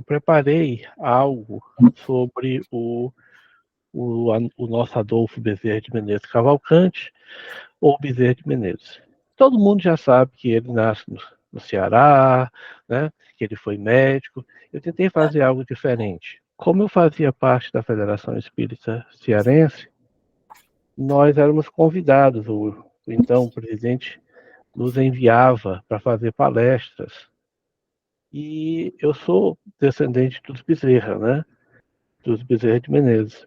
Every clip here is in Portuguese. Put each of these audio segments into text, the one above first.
preparei algo sobre o nosso Adolfo Bezerra de Menezes Cavalcante, ou Bezerra de Menezes. Todo mundo já sabe que ele nasce no Ceará, né? Que ele foi médico. Eu tentei fazer algo diferente. Como eu fazia parte da Federação Espírita Cearense, nós éramos convidados, então o presidente nos enviava para fazer palestras. E eu sou descendente dos Bezerra, né? Dos Bezerra de Menezes.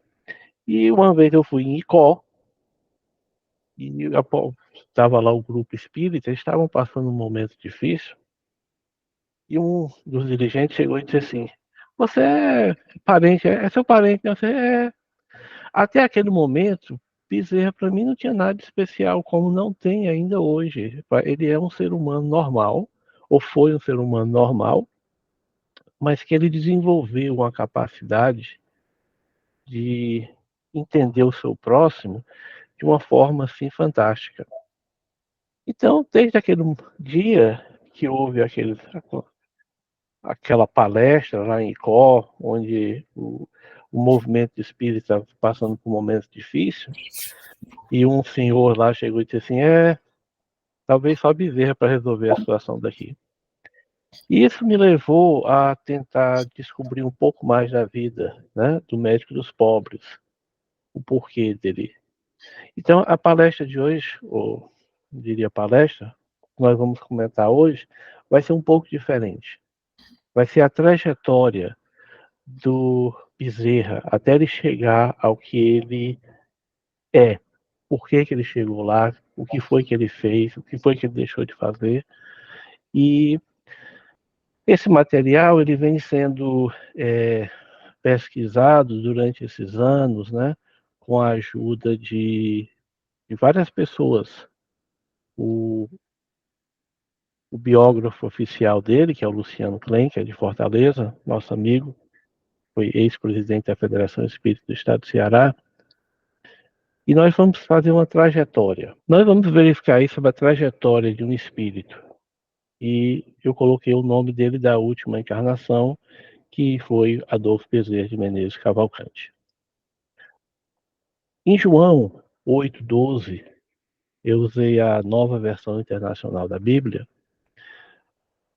E uma vez eu fui em Icó, e estava lá o grupo espírita, eles estavam passando um momento difícil, e um dos dirigentes chegou e disse assim: você é parente, é seu parente, né? Você é. Até aquele momento, Bezerra para mim não tinha nada de especial, como não tem ainda hoje. Ele é um ser humano normal, ou foi um ser humano normal, mas que ele desenvolveu uma capacidade de entender o seu próximo de uma forma assim fantástica. Então, desde aquele dia que houve aquela palestra lá em Icó, onde o movimento espírita estava passando por um momento difícil, e um senhor lá chegou e disse assim: talvez só Bezerra para resolver a situação daqui. E isso me levou a tentar descobrir um pouco mais da vida, né, do médico dos pobres, o porquê dele. Então, a palestra de hoje, ou diria palestra, que nós vamos comentar hoje, vai ser um pouco diferente. Vai ser a trajetória do Bezerra até ele chegar ao que ele é. Por que ele chegou lá, o que foi que ele fez, o que foi que ele deixou de fazer. E esse material ele vem sendo pesquisado durante esses anos, né, com a ajuda de várias pessoas. O biógrafo oficial dele, que é o Luciano Klein, que é de Fortaleza, nosso amigo, foi ex-presidente da Federação Espírita do Estado do Ceará, e nós vamos fazer uma trajetória. Nós vamos verificar aí sobre a trajetória de um espírito. E eu coloquei o nome dele da última encarnação, que foi Adolfo Bezerra de Menezes Cavalcante. Em João 8,12, eu usei a Nova Versão Internacional da Bíblia.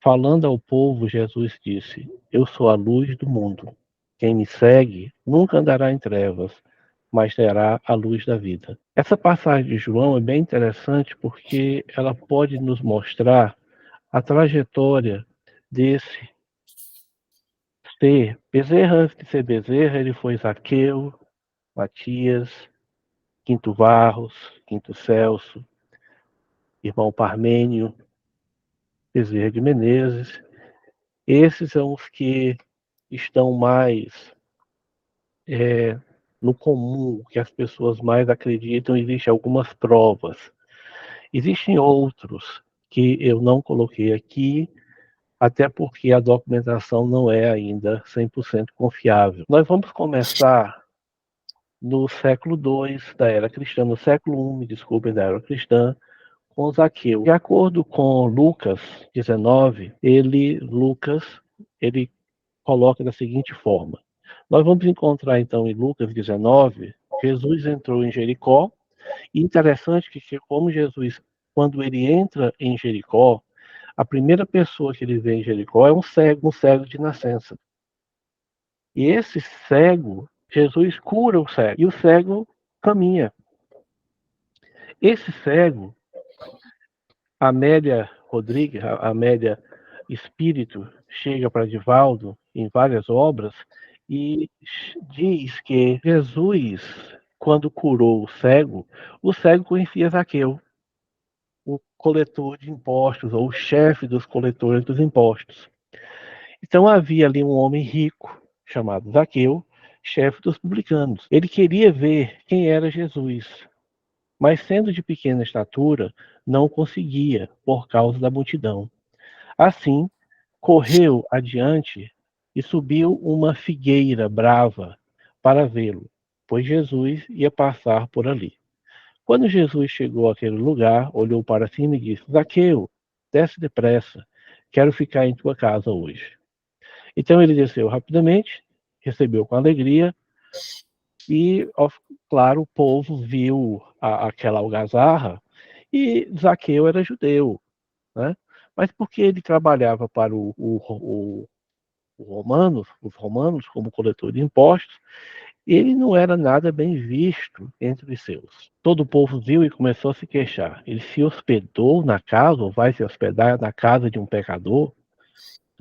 Falando ao povo, Jesus disse: eu sou a luz do mundo. Quem me segue nunca andará em trevas, mas terá a luz da vida. Essa passagem de João é bem interessante porque ela pode nos mostrar a trajetória desse ser. Bezerra, antes de ser Bezerra, ele foi Zaqueu, Matias, Quinto Varros, Quinto Celso, irmão Parmênio, Bezerra de Menezes. Esses são os que estão mais no comum, que as pessoas mais acreditam. Existem algumas provas. Existem outros que eu não coloquei aqui, até porque a documentação não é ainda 100% confiável. Nós vamos começar no século II da Era Cristã, no século I, me desculpem, da Era Cristã, com Zaqueu. De acordo com Lucas 19, Lucas, ele coloca da seguinte forma: nós vamos encontrar então em Lucas 19, Jesus entrou em Jericó, e interessante que como Jesus, quando ele entra em Jericó, a primeira pessoa que ele vê em Jericó é um cego de nascença. E esse cego, Jesus cura o cego, e o cego caminha. Esse cego, Amélia Rodrigues, Amélia Espírito, chega para Divaldo em várias obras e diz que Jesus, quando curou o cego conhecia Zaqueu, o coletor de impostos, ou o chefe dos coletores dos impostos. Então havia ali um homem rico, chamado Zaqueu, chefe dos publicanos. Ele queria ver quem era Jesus, mas sendo de pequena estatura, não conseguia, por causa da multidão. Assim, correu adiante e subiu uma figueira brava para vê-lo, pois Jesus ia passar por ali. Quando Jesus chegou àquele lugar, olhou para cima e disse: Zaqueu, desce depressa, quero ficar em tua casa hoje. Então ele desceu rapidamente, recebeu com alegria, e, claro, o povo viu aquela algazarra, e Zaqueu era judeu, né? Mas porque ele trabalhava para os romanos como coletor de impostos, ele não era nada bem visto entre os seus. Todo o povo viu e começou a se queixar. Ele se hospedou na casa, ou vai se hospedar na casa de um pecador.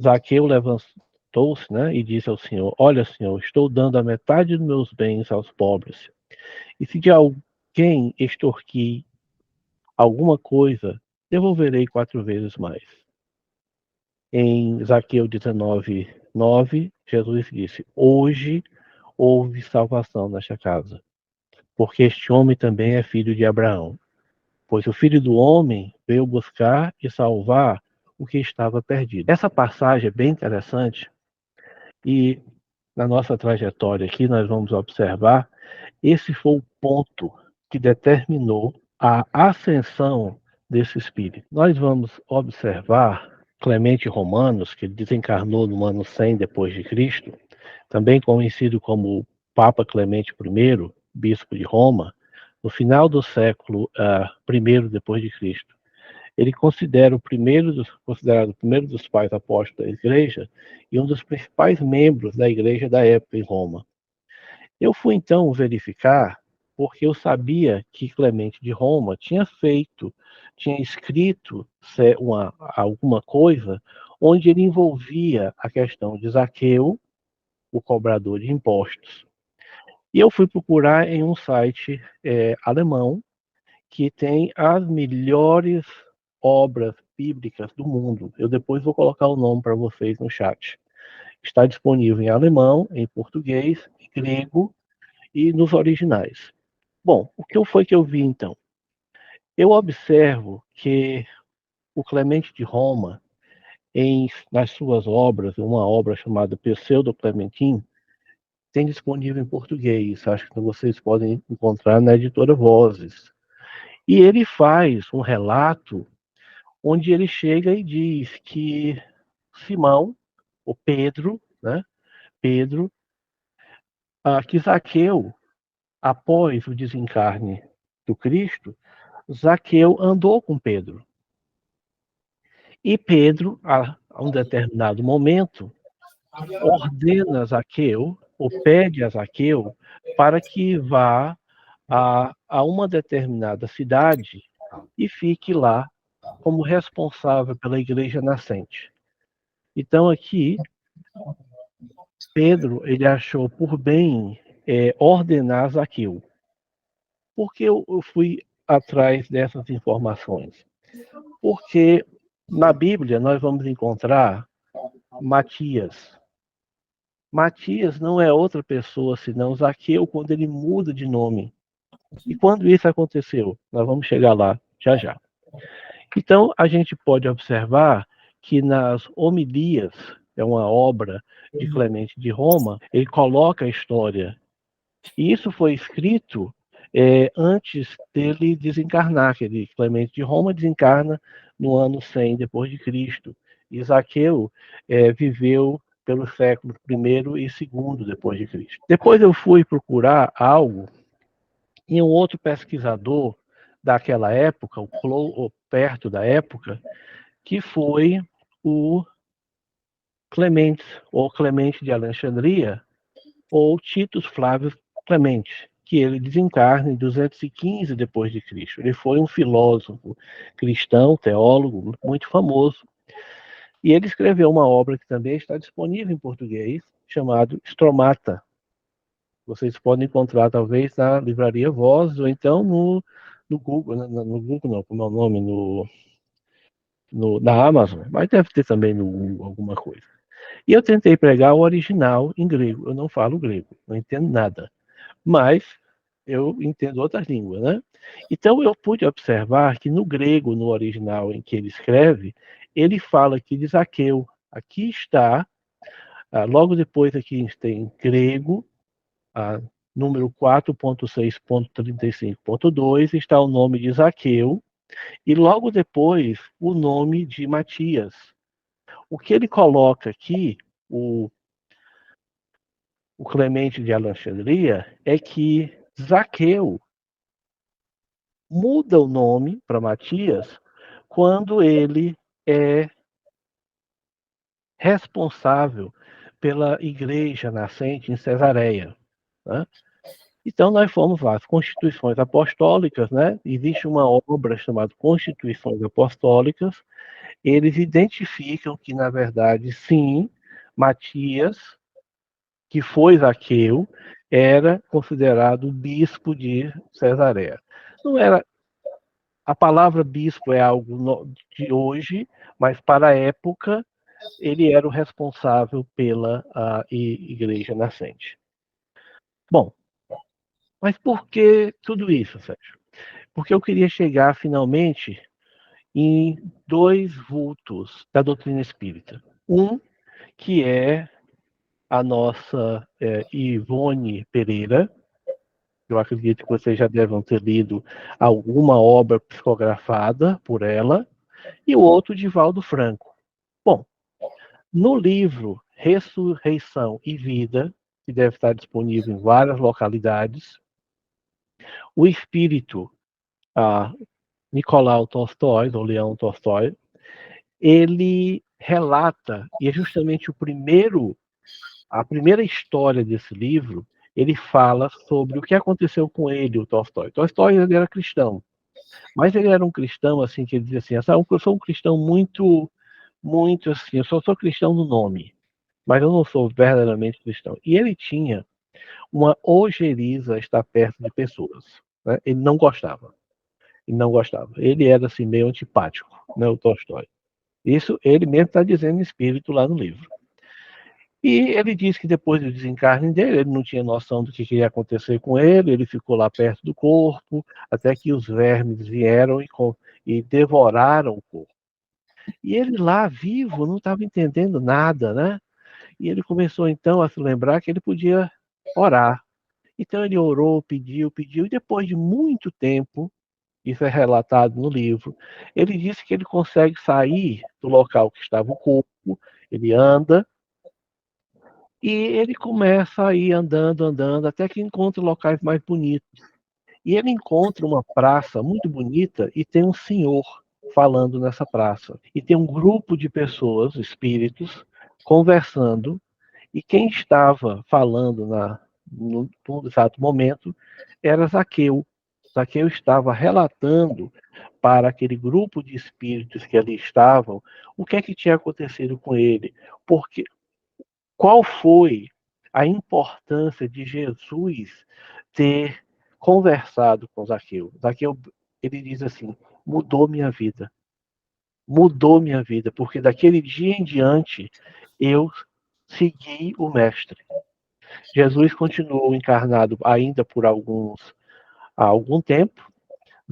Zaqueu levantou-se, né, e disse ao Senhor: Olha, Senhor, estou dando a metade dos meus bens aos pobres. E se de alguém extorquir alguma coisa, devolverei 4 vezes mais. Em Zaqueu 19:9, Jesus disse: Hoje houve salvação nesta casa, porque este homem também é filho de Abraão. Pois o Filho do Homem veio buscar e salvar o que estava perdido. Essa passagem é bem interessante e na nossa trajetória aqui nós vamos observar esse foi o ponto que determinou a ascensão desse espírito. Nós vamos observar Clemente Romanos, que desencarnou no ano 100 depois de Cristo, também conhecido como Papa Clemente I, bispo de Roma, no final do século I depois de Cristo. Ele considerado o primeiro dos pais apóstolos da Igreja e um dos principais membros da Igreja da época em Roma. Eu fui então verificar, porque eu sabia que Clemente de Roma tinha escrito alguma coisa onde ele envolvia a questão de Zaqueu, o cobrador de impostos. E eu fui procurar em um site alemão que tem as melhores obras bíblicas do mundo. Eu depois vou colocar o nome para vocês no chat. Está disponível em alemão, em português, em grego e nos originais. Bom, o que foi que eu vi então? Eu observo que o Clemente de Roma, nas suas obras, uma obra chamada Pseudo Clementim, tem disponível em português. Acho que vocês podem encontrar na editora Vozes. E ele faz um relato onde ele chega e diz que Simão, o Pedro, né? Pedro, que Zaqueu, após o desencarne do Cristo, Zaqueu andou com Pedro. E Pedro, a um determinado momento, ordena a Zaqueu, ou pede a Zaqueu, para que vá a uma determinada cidade e fique lá como responsável pela igreja nascente. Então, aqui, Pedro, ele achou por bem ordenar Zaqueu. Por que eu fui atrás dessas informações? Porque na Bíblia nós vamos encontrar Matias. Matias não é outra pessoa senão Zaqueu quando ele muda de nome. E quando isso aconteceu? Nós vamos chegar lá já já. Então, a gente pode observar que nas homilias, é uma obra de Clemente de Roma, ele coloca a história. E isso foi escrito antes dele desencarnar, que Clemente de Roma desencarna no ano 100 depois de Cristo. E Zaqueu viveu pelo século I e II depois de Cristo. Depois eu fui procurar algo e um outro pesquisador daquela época, ou perto da época, que foi o Clemente, ou Clemente de Alexandria, ou Titus Flávio Clemente, que ele desencarna em 215 depois de Cristo. Ele foi um filósofo cristão, teólogo muito famoso, e ele escreveu uma obra que também está disponível em português, chamado Stromata. Vocês podem encontrar talvez na livraria Voz ou então no Google, no Google não, como é o nome, na Amazon, mas deve ter também no Google alguma coisa. E eu tentei pregar o original em grego. Eu não falo grego, não entendo nada. Mas eu entendo outras línguas, né? Então eu pude observar que no grego, no original em que ele escreve, ele fala aqui de Zaqueu. Aqui está, logo depois aqui tem grego, número 4.6.35.2, está o nome de Zaqueu, e logo depois o nome de Matias. O que ele coloca aqui, o Clemente de Alexandria é que Zaqueu muda o nome para Matias quando ele é responsável pela igreja nascente em Cesareia, né? Então, nós fomos lá, as Constituições Apostólicas, né? Existe uma obra chamada Constituições Apostólicas. Eles identificam que, na verdade, sim, Matias, que foi Zaqueu, era considerado bispo de Cesareia. Não era. A palavra bispo é algo de hoje, mas para a época ele era o responsável pela igreja nascente. Bom, mas por que tudo isso, Sérgio? Porque eu queria chegar finalmente em dois vultos da doutrina espírita. Um, que é a nossa Ivone Pereira. Eu acredito que vocês já devem ter lido alguma obra psicografada por ela. E o outro, Divaldo Franco. Bom, no livro Ressurreição e Vida, que deve estar disponível em várias localidades, o espírito Nicolau Tolstói, ou Leão Tolstói, ele relata, e é justamente a primeira história desse livro, ele fala sobre o que aconteceu com ele, o Tolstói. Tolstói, ele era cristão, mas ele era um cristão, assim, que ele dizia assim, eu sou um cristão muito assim, eu só sou cristão no nome, mas eu não sou verdadeiramente cristão. E ele tinha uma ojeriza a estar perto de pessoas, né? Ele não gostava. Ele era, assim, meio antipático, né, o Tolstói. Isso ele mesmo está dizendo em espírito lá no livro. E ele diz que depois do desencarne dele, ele não tinha noção do que ia acontecer com ele, ele ficou lá perto do corpo, até que os vermes vieram e devoraram o corpo. E ele lá, vivo, não estava entendendo nada, né? E ele começou então a se lembrar que ele podia orar. Então ele orou, pediu, e depois de muito tempo, isso é relatado no livro, ele disse que ele consegue sair do local que estava o corpo, ele anda, e ele começa a ir andando, até que encontra locais mais bonitos. E ele encontra uma praça muito bonita e tem um senhor falando nessa praça. E tem um grupo de pessoas, espíritos, conversando. E quem estava falando no exato momento era Zaqueu. Zaqueu estava relatando para aquele grupo de espíritos que ali estavam o que é que tinha acontecido com ele, porque qual foi a importância de Jesus ter conversado com Zaqueu. Zaqueu, ele diz assim, mudou minha vida, porque daquele dia em diante eu segui o mestre. Jesus continuou encarnado ainda por algum tempo.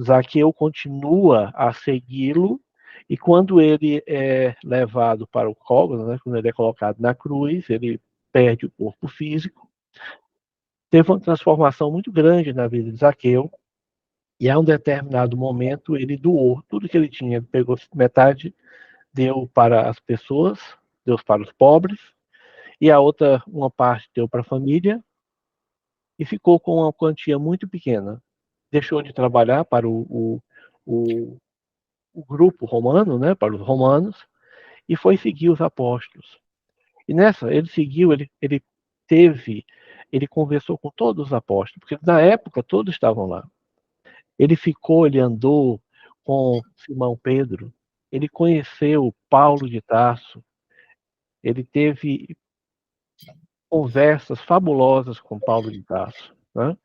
Zaqueu continua a segui-lo, e quando ele é levado para o colo, né, quando ele é colocado na cruz, ele perde o corpo físico. Teve uma transformação muito grande na vida de Zaqueu, e a um determinado momento ele doou tudo que ele tinha, ele pegou metade, deu para as pessoas, deu para os pobres, e a outra, uma parte, deu para a família, e ficou com uma quantia muito pequena. Deixou de trabalhar para o grupo romano, né, para os romanos, e foi seguir os apóstolos. E nessa, ele seguiu, ele conversou com todos os apóstolos, porque na época todos estavam lá. Ele andou com Simão Pedro, ele conheceu Paulo de Tarso, ele teve conversas fabulosas com Paulo de Tarso, né?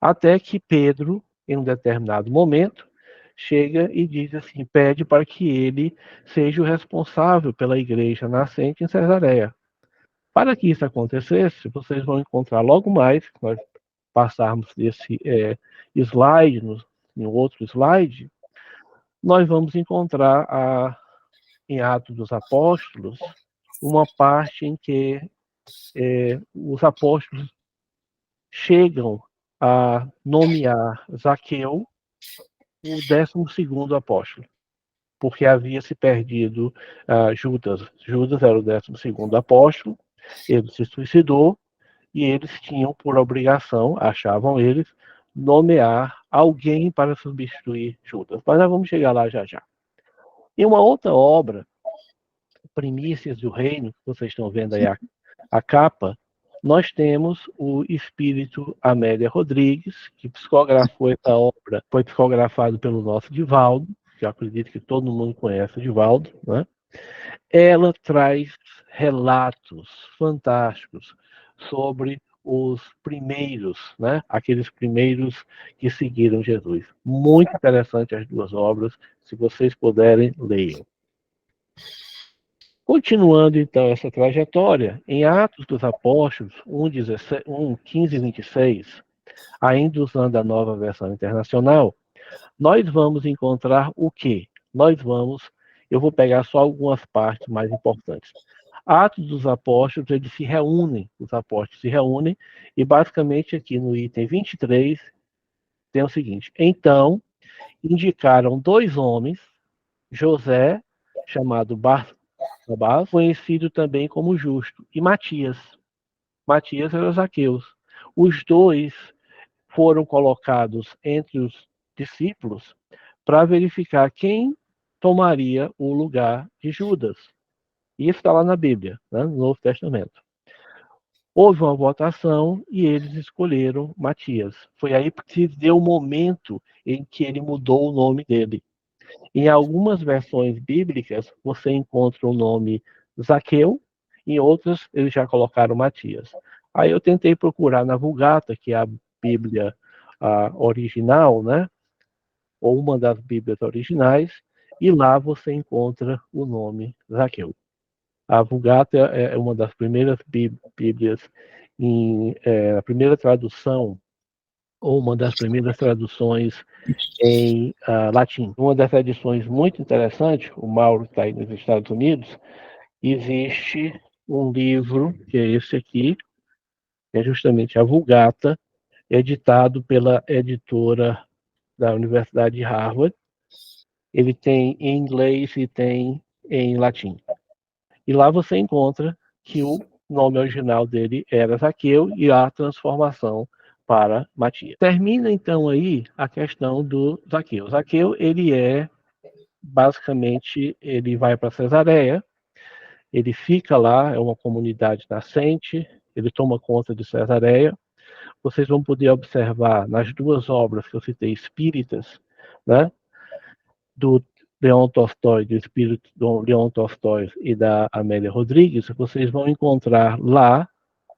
Até que Pedro, em um determinado momento, chega e diz assim, pede para que ele seja o responsável pela igreja nascente em Cesareia. Para que isso acontecesse, vocês vão encontrar logo mais, que nós passarmos desse slide, em outro slide, nós vamos encontrar em Atos dos Apóstolos uma parte em que os apóstolos chegam a nomear Zaqueu o 12º apóstolo. porque havia se perdido Judas. Judas era o 12º apóstolo, ele se suicidou, e eles tinham por obrigação, achavam eles, nomear alguém para substituir Judas. Mas nós vamos chegar lá já já. Em uma outra obra, Primícias do Reino, que vocês estão vendo aí a capa, nós temos o espírito Amélia Rodrigues, que psicografou essa obra, foi psicografado pelo nosso Divaldo, que eu acredito que todo mundo conhece o Divaldo, né? Ela traz relatos fantásticos sobre os primeiros, né? Aqueles primeiros que seguiram Jesus. Muito interessante as duas obras, se vocês puderem, leiam. Continuando, então, essa trajetória, em Atos dos Apóstolos 15 e 26, ainda usando a Nova Versão Internacional, nós vamos encontrar o quê? Eu vou pegar só algumas partes mais importantes. Atos dos Apóstolos, eles se reúnem, os apóstolos se reúnem, e basicamente aqui no item 23 tem o seguinte: então, indicaram 2 homens, José, chamado Barrabás, conhecido também como Justo, e Matias. Matias era Zaqueus. Os dois foram colocados entre os discípulos para verificar quem tomaria o lugar de Judas. Isso está lá na Bíblia, né, no Novo Testamento. Houve uma votação e eles escolheram Matias. Foi aí que se deu o momento em que ele mudou o nome dele. Em algumas versões bíblicas, você encontra o nome Zaqueu, em outras, eles já colocaram Matias. Aí eu tentei procurar na Vulgata, que é a Bíblia original, né? Ou uma das Bíblias originais, e lá você encontra o nome Zaqueu. A Vulgata é uma das primeiras Bíblias, a primeira tradução, ou uma das primeiras traduções em latim. Uma das edições muito interessante, o Mauro está aí nos Estados Unidos, existe um livro, que é esse aqui, que é justamente a Vulgata, editado pela editora da Universidade de Harvard. Ele tem em inglês e tem em latim. E lá você encontra que o nome original dele era Zaqueu e a transformação para Matias. Termina então aí a questão do Zaqueu. Zaqueu, basicamente, ele vai para Cesareia, ele fica lá, é uma comunidade nascente, ele toma conta de Cesareia. Vocês vão poder observar nas duas obras que eu citei, espíritas, né, do Leon Tolstói, do espírito do Leon Tolstói e da Amélia Rodrigues, vocês vão encontrar lá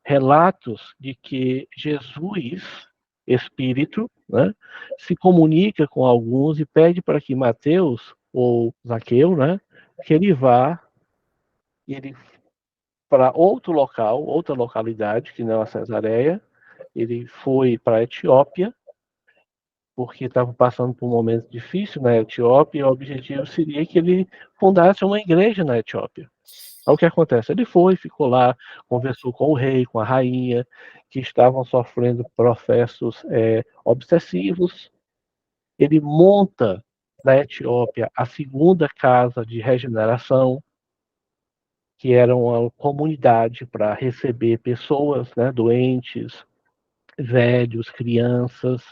relatos de que Jesus, espírito, né, se comunica com alguns e pede para que Mateus, ou Zaqueu, né, que ele vá para outro local, outra localidade, que não a Cesareia. Ele foi para a Etiópia, porque estava passando por um momento difícil na Etiópia, e o objetivo seria que ele fundasse uma igreja na Etiópia. Aí o que acontece? Ele foi, ficou lá, conversou com o rei, com a rainha, que estavam sofrendo processos obsessivos. Ele monta na Etiópia a segunda casa de regeneração, que era uma comunidade para receber pessoas, né, doentes, velhos, crianças,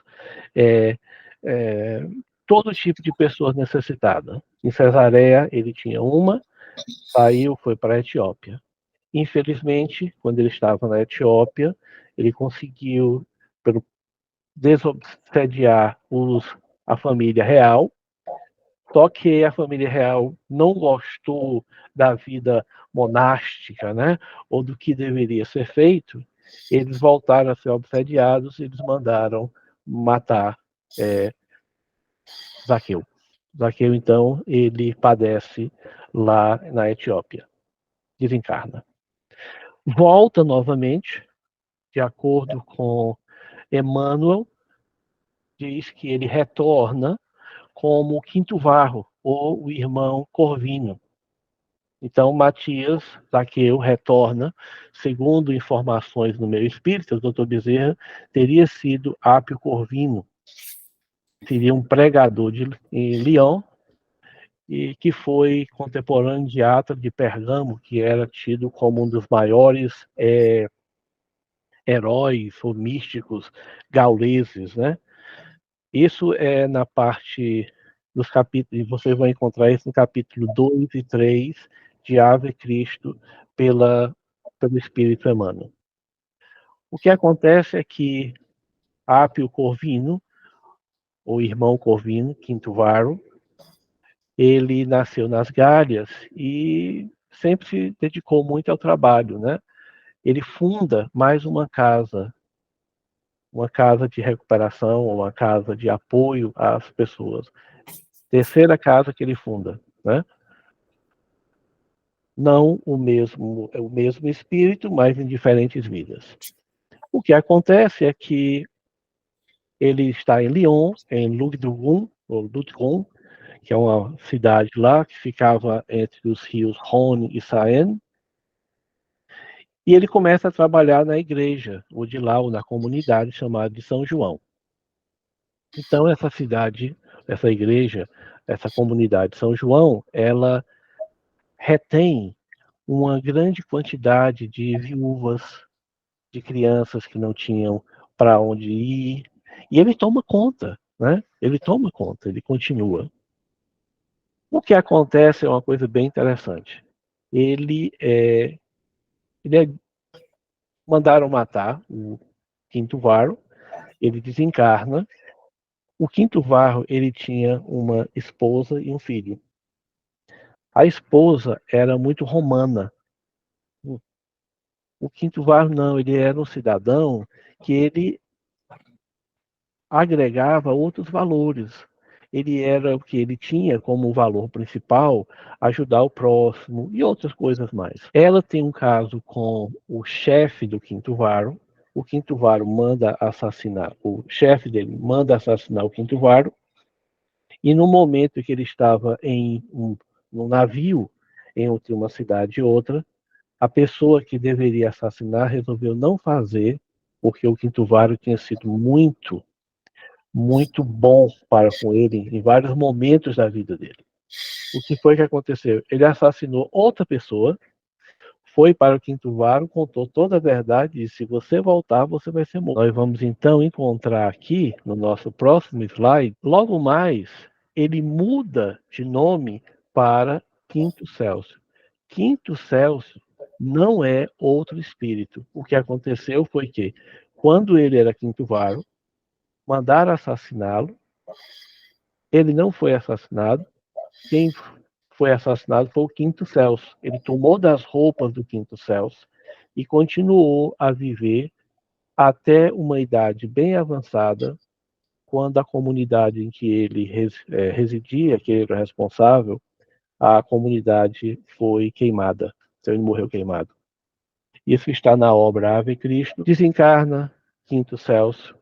é, é, todo tipo de pessoas necessitadas. Em Cesareia ele tinha uma, saiu, foi para a Etiópia. Infelizmente, quando ele estava na Etiópia, ele conseguiu desobsediar a família real, só que a família real não gostou da vida monástica, né, ou do que deveria ser feito. Eles voltaram a ser obsediados e eles mandaram matar Zaqueu. Zaqueu, então, ele padece lá na Etiópia. Desencarna. Volta novamente, de acordo com Emmanuel, diz que ele retorna como o quinto varro, ou o irmão Corvino. Então, Matias, Zaqueu, retorna, segundo informações no meio espírita, o doutor Bezerra teria sido Apio Corvino, seria um pregador em Lyon, e que foi contemporâneo de Atra de Pergamo, que era tido como um dos maiores heróis ou místicos gauleses, né? Isso é na parte dos capítulos, e vocês vão encontrar isso no capítulo 2 e 3 de Ave Cristo pelo Espírito Emmanuel. O que acontece é que Apio Corvino, o irmão Corvino, quinto Varro, ele nasceu nas Gálias e sempre se dedicou muito ao trabalho, né? Ele funda mais uma casa de recuperação, uma casa de apoio às pessoas. Terceira casa que ele funda, né? Não o mesmo espírito, mas em diferentes vidas. O que acontece é que ele está em Lyon, em Lugdunum, ou Lutgon, que é uma cidade lá que ficava entre os rios Rhône e Seine, e ele começa a trabalhar na igreja, ou de lá, ou na comunidade chamada de São João. Então, essa igreja, essa comunidade de São João, ela retém uma grande quantidade de viúvas, de crianças que não tinham para onde ir, e ele toma conta, né? Ele toma conta, ele continua. O que acontece é uma coisa bem interessante. Mandaram matar o quinto Varro, ele desencarna. O quinto Varro, ele tinha uma esposa e um filho. A esposa era muito romana. O quinto Varro não, ele era um cidadão que ele agregava outros valores. Ele era o que ele tinha como valor principal ajudar o próximo e outras coisas mais. Ela tem um caso com o chefe do quinto Varro. O quinto Varro manda assassinar, o chefe dele manda assassinar o quinto Varro. E no momento que ele estava num navio entre uma cidade e outra, a pessoa que deveria assassinar resolveu não fazer, porque o quinto Varro tinha sido muito bom para com ele em vários momentos da vida dele. O que foi que aconteceu? Ele assassinou outra pessoa, foi para o quinto Varro, contou toda a verdade e disse: se você voltar, você vai ser morto. Nós vamos então encontrar aqui, no nosso próximo slide, logo mais, ele muda de nome para Quinto Celso. Quinto Celso não é outro espírito. O que aconteceu foi que, quando ele era quinto Varro, mandaram assassiná-lo. Ele não foi assassinado. Quem foi assassinado foi o quinto Celso. Ele tomou das roupas do quinto Celso e continuou a viver até uma idade bem avançada, quando a comunidade em que ele residia, que ele era responsável, a comunidade foi queimada. Então ele morreu queimado. Isso está na obra Ave Cristo. Desencarna quinto Celso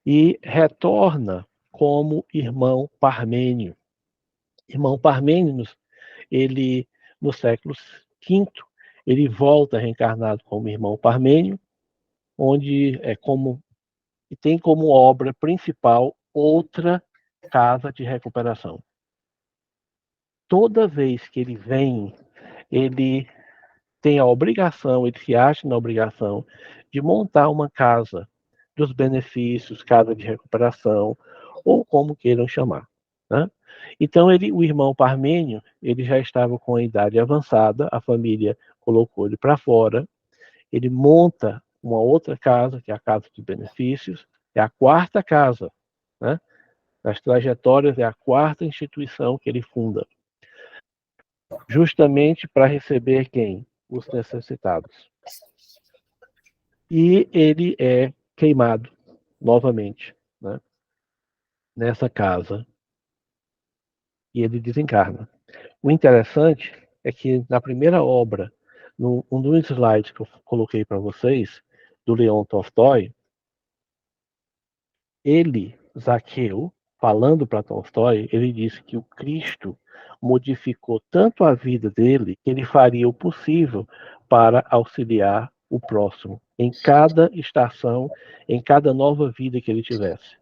e retorna como irmão Parmênio. Irmão Parmênides, ele, no século V, ele volta reencarnado como irmão Parmênio, onde tem como obra principal outra casa de recuperação. Toda vez que ele vem, ele tem a obrigação, ele se acha na obrigação de montar uma casa dos benefícios, casa de recuperação, ou como queiram chamar, né? Então, o irmão Parmênio, ele já estava com a idade avançada, a família colocou ele para fora, ele monta uma outra casa, que é a Casa de Benefícios, é a quarta casa, né? Nas trajetórias, é a quarta instituição que ele funda, justamente para receber quem? Os necessitados. E ele é queimado novamente, né? Nessa casa, e ele desencarna. O interessante é que na primeira obra, um dos slides que eu coloquei para vocês, do Leon Tolstói, Zaqueu, falando para Tolstói, ele disse que o Cristo modificou tanto a vida dele que ele faria o possível para auxiliar o próximo em cada estação, em cada nova vida que ele tivesse.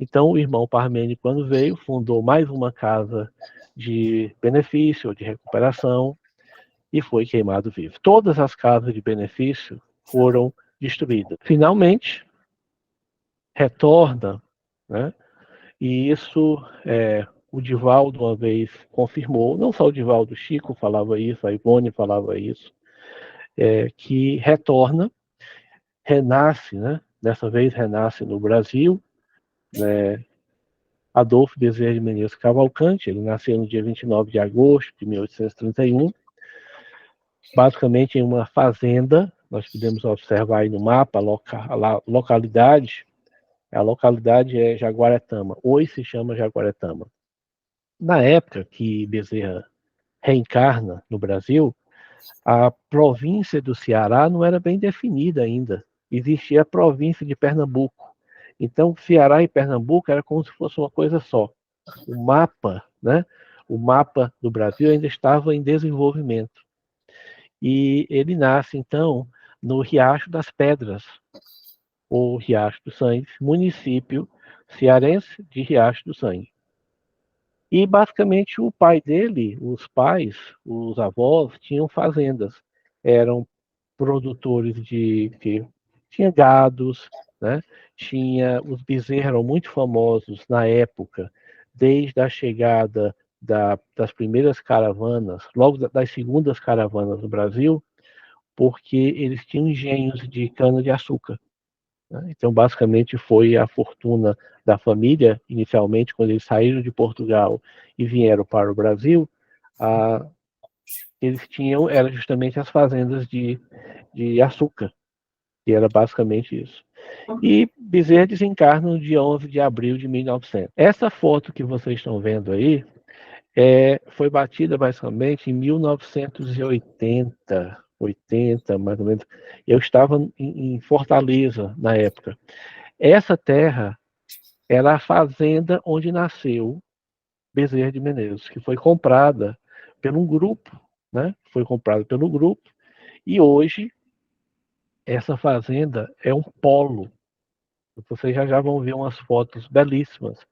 Então, o irmão Parmênio, quando veio, fundou mais uma casa de benefício, de recuperação, e foi queimado vivo. Todas as casas de benefício foram destruídas. Finalmente, retorna, né? E isso o Divaldo uma vez confirmou, não só o Divaldo, o Chico falava isso, a Ivone falava isso, que retorna, renasce, né? Dessa vez renasce no Brasil, né? Adolfo Bezerra de Menezes Cavalcante, ele nasceu no dia 29 de agosto de 1831, basicamente em uma fazenda. Nós podemos observar aí no mapa a localidade é Jaguaretama, hoje se chama Jaguaretama. Na época que Bezerra reencarna no Brasil, a província do Ceará não era bem definida ainda. Existia a província de Pernambuco. Então, Ceará e Pernambuco era como se fosse uma coisa só. O mapa, né? O mapa do Brasil ainda estava em desenvolvimento. E ele nasce, então, no Riacho das Pedras, ou Riacho do Sangue, município cearense de Riacho do Sangue. E, basicamente, o pai dele, os pais, os avós, tinham fazendas. Eram produtores que tinha gados, né? Os bezerros eram muito famosos na época, desde a chegada das primeiras caravanas, logo das segundas caravanas no Brasil, porque eles tinham engenhos de cana-de-açúcar. Né? Então, basicamente, foi a fortuna da família, inicialmente, quando eles saíram de Portugal e vieram para o Brasil, eles tinham, era justamente as fazendas de açúcar, que era basicamente isso. E Bezerra desencarna no dia 11 de abril de 1900. Essa foto que vocês estão vendo aí foi batida basicamente em 1980, 80, mais ou menos. Eu estava em Fortaleza na época. Essa terra era a fazenda onde nasceu Bezerra de Menezes, que foi comprada por um grupo, né? Foi comprada pelo grupo, e hoje essa fazenda é um polo. Vocês já vão ver umas fotos belíssimas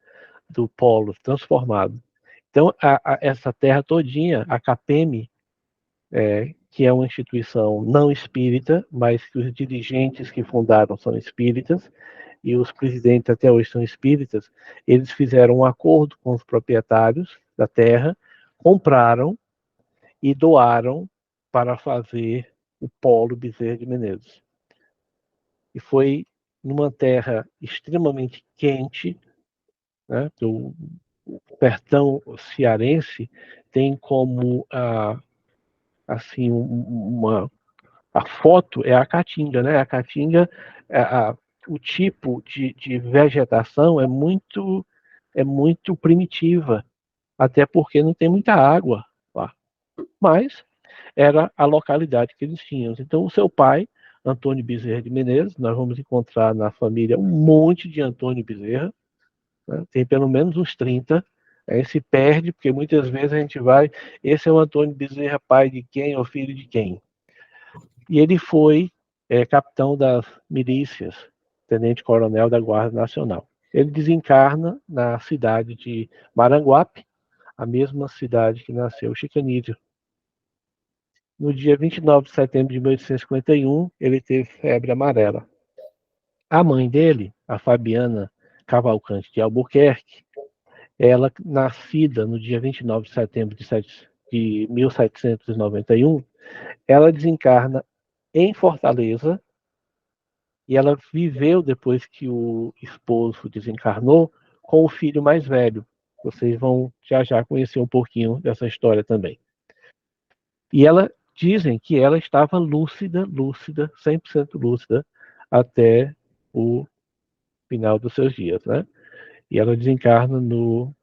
do polo transformado. Então, essa terra todinha, a CAPEM, que é uma instituição não espírita, mas que os dirigentes que fundaram são espíritas, e os presidentes até hoje são espíritas, eles fizeram um acordo com os proprietários da terra, compraram e doaram para fazer o polo Bezerra de Menezes. E foi numa terra extremamente quente, né? O sertão cearense tem como assim a foto é a caatinga, né? A caatinga, o tipo de vegetação é muito primitiva, até porque não tem muita água lá. Mas era a localidade que eles tinham. Então, o seu pai, Antônio Bezerra de Menezes, nós vamos encontrar na família um monte de Antônio Bezerra, né? Tem pelo menos uns 30. Aí se perde, porque muitas vezes a gente vai, esse é o Antônio Bezerra, pai de quem ou filho de quem. E ele foi capitão das milícias, tenente-coronel da Guarda Nacional. Ele desencarna na cidade de Maranguape, a mesma cidade que nasceu Chico Anísio. No dia 29 de setembro de 1851, ele teve febre amarela. A mãe dele, a Fabiana Cavalcante de Albuquerque, ela, nascida no dia 29 de setembro de 1791, ela desencarna em Fortaleza, e ela viveu, depois que o esposo desencarnou, com o filho mais velho. Vocês vão já conhecer um pouquinho dessa história também. E ela dizem que ela estava lúcida, 100% lúcida, até o final dos seus dias, né? E ela desencarna no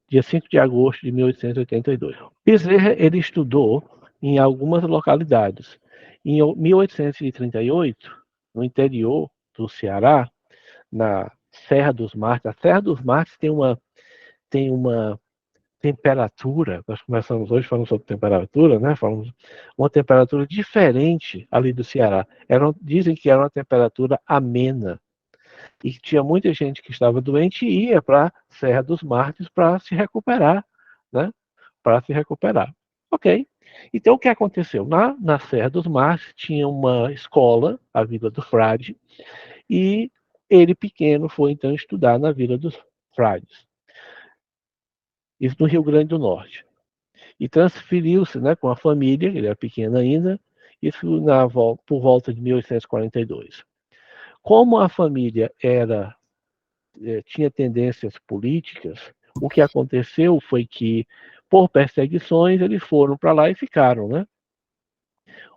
dia 5 de agosto de 1882. Bezerra, ele estudou em algumas localidades. Em 1838, no interior do Ceará, na Serra dos Martes, a Serra dos Martes tem uma temperatura, nós começamos hoje falando sobre temperatura, né? Falamos uma temperatura diferente ali do Ceará. Dizem que era uma temperatura amena. e tinha muita gente que estava doente e ia para a Serra dos Mártires para se recuperar, né? Para se recuperar. Ok. Então, o que aconteceu? Na Serra dos Mártires tinha uma escola, a Vila do Frade, e ele, pequeno, foi então estudar na Vila dos Frades. Isso no Rio Grande do Norte. E transferiu-se, né, com a família, ele era pequeno ainda, isso por volta de 1842. Como a família tinha tendências políticas, o que aconteceu foi que, por perseguições, eles foram para lá e ficaram, né?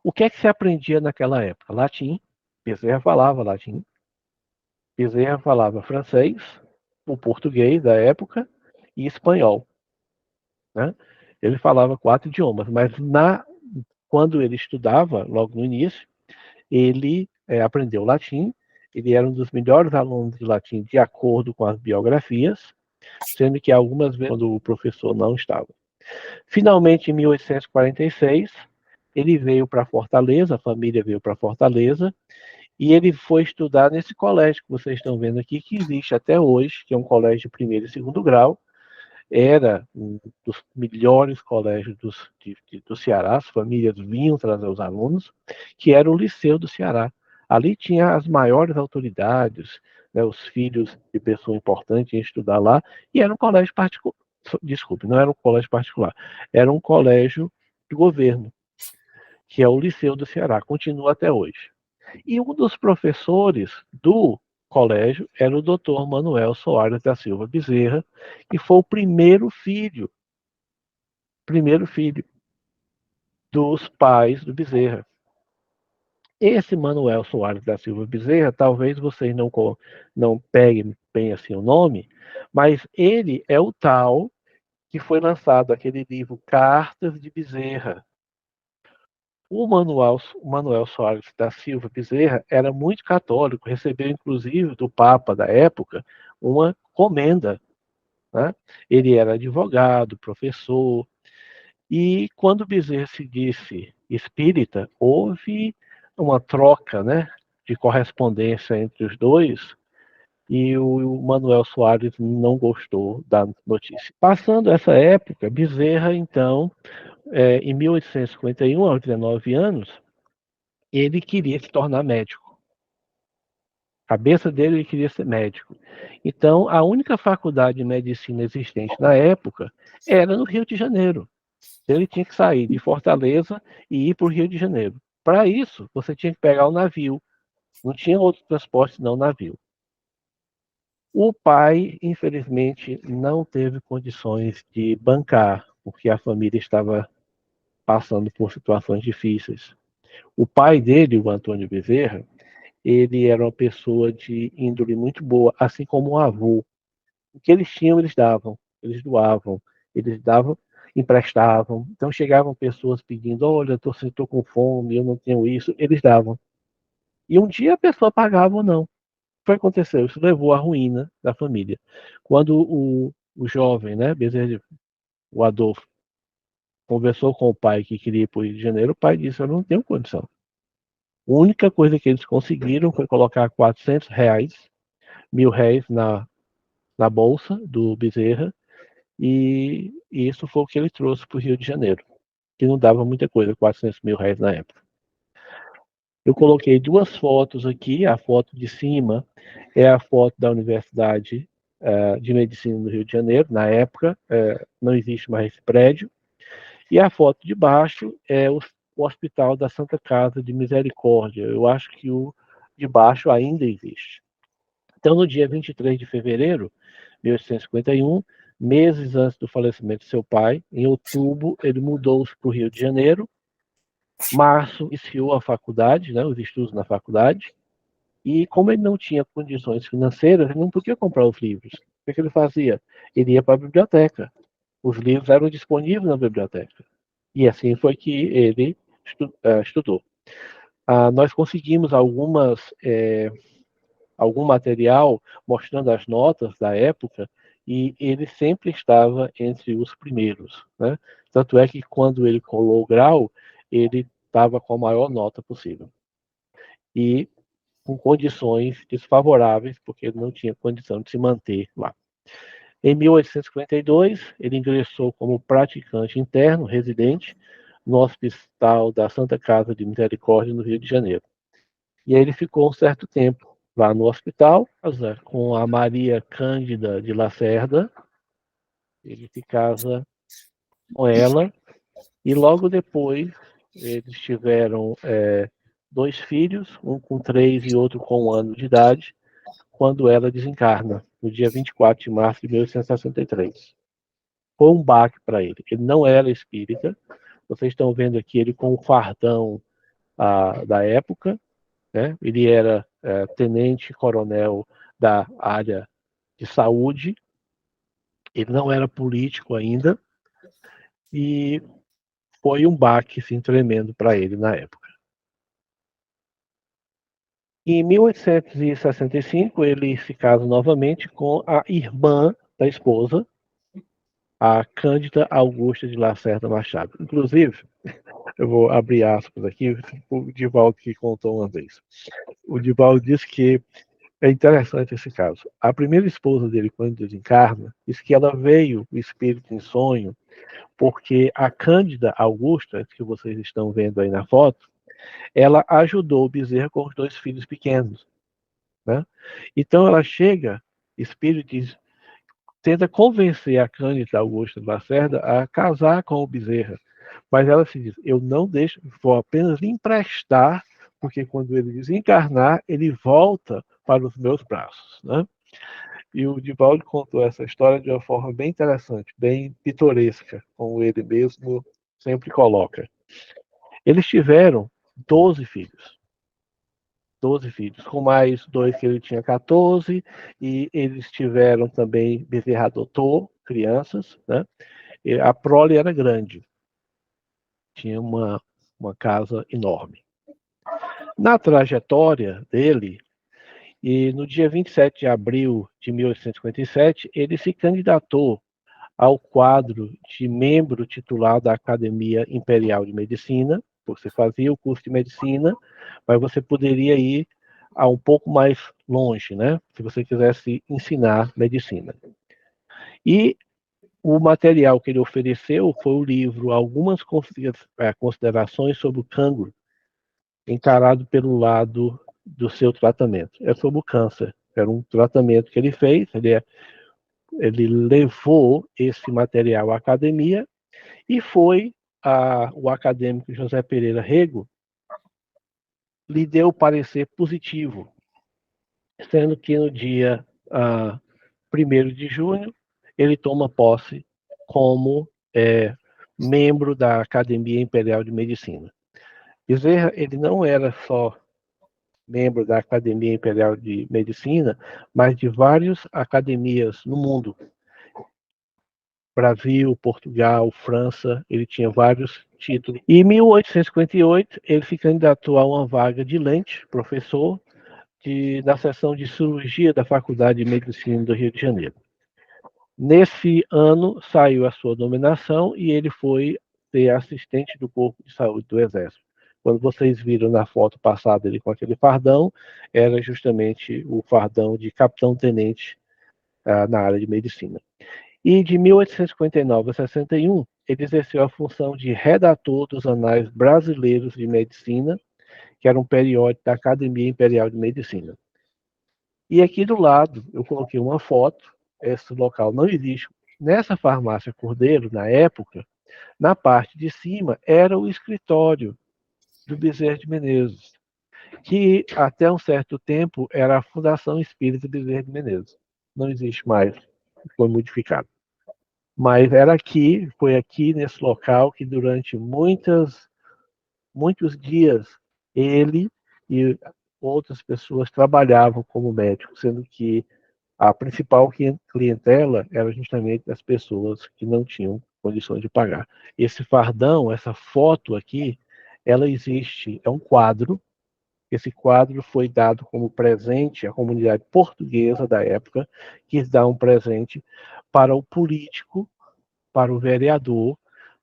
O que é que se aprendia naquela época? Latim. Bezerra falava latim. Bezerra falava francês, o português da época e espanhol, né? Ele falava 4 idiomas, mas quando ele estudava, logo no início, ele aprendeu latim. Ele era um dos melhores alunos de latim, de acordo com as biografias, sendo que algumas vezes quando o professor não estava. Finalmente, em 1846, ele veio para Fortaleza, a família veio para Fortaleza, e ele foi estudar nesse colégio que vocês estão vendo aqui, que existe até hoje, que é um colégio de primeiro e segundo grau. Era um dos melhores colégios do Ceará, as famílias vinham trazer os alunos, que era o Liceu do Ceará. Ali tinha as maiores autoridades, né, os filhos de pessoa importante iam estudar lá, e era um colégio particular. Desculpe, não era um colégio particular, era um colégio de governo, que é o Liceu do Ceará, continua até hoje. E um dos professores do colégio era o Dr. Manuel Soares da Silva Bezerra, que foi o primeiro filho dos pais do Bezerra. Esse Manuel Soares da Silva Bezerra, talvez vocês não peguem bem assim o nome, mas ele é o tal que foi lançado aquele livro Cartas de Bezerra. O Manuel Soares da Silva Bezerra era muito católico, recebeu inclusive do Papa da época uma comenda, né? Ele era advogado, professor, e quando Bezerra se disse espírita, houve uma troca, né, de correspondência entre os dois, e o Manuel Soares não gostou da notícia. Passando essa época, Bezerra, então, em 1851, aos 19 anos, ele queria se tornar médico. A cabeça dele, ele queria ser médico. Então, a única faculdade de medicina existente na época era no Rio de Janeiro. Ele tinha que sair de Fortaleza e ir para o Rio de Janeiro. Para isso, você tinha que pegar o navio. Não tinha outro transporte senão o navio. O pai, infelizmente, não teve condições de bancar, porque a família estava passando por situações difíceis. O pai dele, o Antônio Bezerra, ele era uma pessoa de índole muito boa, assim como o avô. O que eles tinham, eles davam, eles doavam, eles davam, emprestavam. Então chegavam pessoas pedindo, olha, estou com fome, eu não tenho isso, eles davam. E um dia a pessoa pagava ou não. O que aconteceu? Isso levou à ruína da família. Quando o jovem, né, Bezerra, o Adolfo, conversou com o pai que queria ir para o Rio de Janeiro, o pai disse, eu não tenho condição. A única coisa que eles conseguiram foi colocar R$ 400, R$ 1.000 na bolsa do Bezerra, e isso foi o que ele trouxe para o Rio de Janeiro, que não dava muita coisa, R$ 400.000 na época. Eu coloquei duas fotos aqui, a foto de cima é a foto da Universidade de Medicina do Rio de Janeiro, na época não existe mais esse prédio, e a foto de baixo é o Hospital da Santa Casa de Misericórdia. Eu acho que o de baixo ainda existe. Então, no dia 23 de fevereiro de 1851, meses antes do falecimento de seu pai, em outubro, ele mudou-se para o Rio de Janeiro. Março, iniciou a faculdade, né, os estudos na faculdade. E como ele não tinha condições financeiras, ele não podia comprar os livros. O que ele fazia? Ele ia para a biblioteca. Os livros eram disponíveis na biblioteca. E assim foi que ele estudou. Nós conseguimos algum material mostrando as notas da época, e ele sempre estava entre os primeiros, né? Tanto é que quando ele colou o grau, ele estava com a maior nota possível. E com condições desfavoráveis, porque ele não tinha condição de se manter lá. Em 1852, ele ingressou como praticante interno, residente, no Hospital da Santa Casa de Misericórdia, no Rio de Janeiro. E aí ele ficou um certo tempo lá no hospital, com a Maria Cândida de Lacerda. Ele se casa com ela, e logo depois eles tiveram 2 filhos, um com 3 e outro com 1 ano de idade, quando ela desencarna, no dia 24 de março de 1863. Foi um baque para ele. Ele não era espírita. Vocês estão vendo aqui ele com o fardão da época, né? Ele era tenente-coronel da área de saúde. Ele não era político ainda. E foi um baque assim, tremendo para ele na época. Em 1865, ele se casa novamente com a irmã da esposa, a Cândida Augusta de Lacerda Machado. Inclusive, eu vou abrir aspas aqui, o Divaldo que contou uma vez. O Divaldo disse que é interessante esse caso. A primeira esposa dele, quando desencarna, diz que ela veio, o espírito em sonho, porque a Cândida Augusta, que vocês estão vendo aí na foto, ela ajudou o Bezerra com os 2 filhos pequenos. Né? Então ela chega, espírito diz, tenta convencer a Cândida Augusta de Lacerda a casar com o Bezerra. Mas ela se diz, eu não deixo, vou apenas lhe emprestar, porque quando ele desencarnar, ele volta para os meus braços. Né? E o Divaldo contou essa história de uma forma bem interessante, bem pitoresca, como ele mesmo sempre coloca. Eles tiveram 12 filhos. 12 filhos, com mais 2 que ele tinha 14, e eles tiveram também, Bezerra adotou crianças, né? E a prole era grande, tinha uma casa enorme. Na trajetória dele, e no dia 27 de abril de 1857, ele se candidatou ao quadro de membro titular da Academia Imperial de Medicina. Você fazia o curso de medicina, mas você poderia ir a um pouco mais longe, né? Se você quisesse ensinar medicina. E o material que ele ofereceu foi o livro Algumas Considerações sobre o Cancro, encarado pelo lado do seu tratamento. É sobre o câncer. Era um tratamento que ele fez, ele levou esse material à academia e foi o acadêmico José Pereira Rego lhe deu parecer positivo, sendo que no dia 1º de junho ele toma posse como membro da Academia Imperial de Medicina. Bezerra, ele não era só membro da Academia Imperial de Medicina, mas de várias academias no mundo. Brasil, Portugal, França, ele tinha vários títulos. E em 1858, ele se candidatou a uma vaga de lente, professor, da seção de cirurgia da Faculdade de Medicina do Rio de Janeiro. Nesse ano, saiu a sua nominação e ele foi ser assistente do Corpo de Saúde do Exército. Quando vocês viram na foto passada ele com aquele fardão, era justamente o fardão de capitão-tenente na área de medicina. E de 1859 a 61, ele exerceu a função de redator dos Anais Brasileiros de Medicina, que era um periódico da Academia Imperial de Medicina. E aqui do lado, eu coloquei uma foto, esse local não existe. Nessa farmácia Cordeiro, na época, na parte de cima, era o escritório do Bezerra de Menezes, que até um certo tempo era a Fundação Espírita Bezerra de Menezes. Não existe mais, foi modificado. Mas era aqui, foi aqui nesse local que durante muitos dias ele e outras pessoas trabalhavam como médicos, sendo que a principal clientela era justamente as pessoas que não tinham condições de pagar. Esse fardão, essa foto aqui, ela existe, é um quadro. Esse quadro foi dado como presente à comunidade portuguesa da época, quis dar um presente para o político, para o vereador,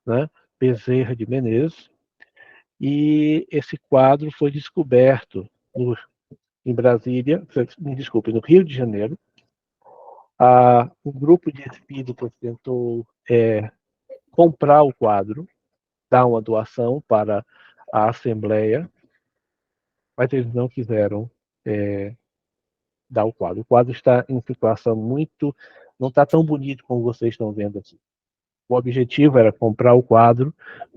né, Bezerra de Menezes, e esse quadro foi descoberto em Brasília, me desculpe, no Rio de Janeiro, um grupo de espíritas tentou comprar o quadro, dar uma doação para a Assembleia, mas eles não quiseram dar o quadro. O quadro está em situação não está tão bonito como vocês estão vendo aqui. O objetivo era comprar o quadro,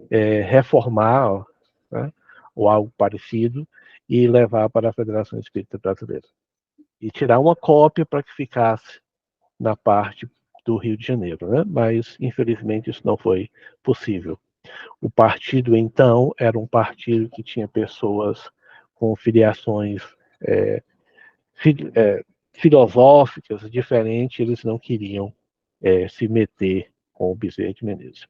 reformar, né, ou algo parecido, e levar para a Federação Espírita Brasileira. E tirar uma cópia para que ficasse na parte do Rio de Janeiro, né? Mas, infelizmente, isso não foi possível. O partido, então, era um partido que tinha pessoas com filiações filosóficas diferentes, eles não queriam se meter com o Bezerra de Menezes.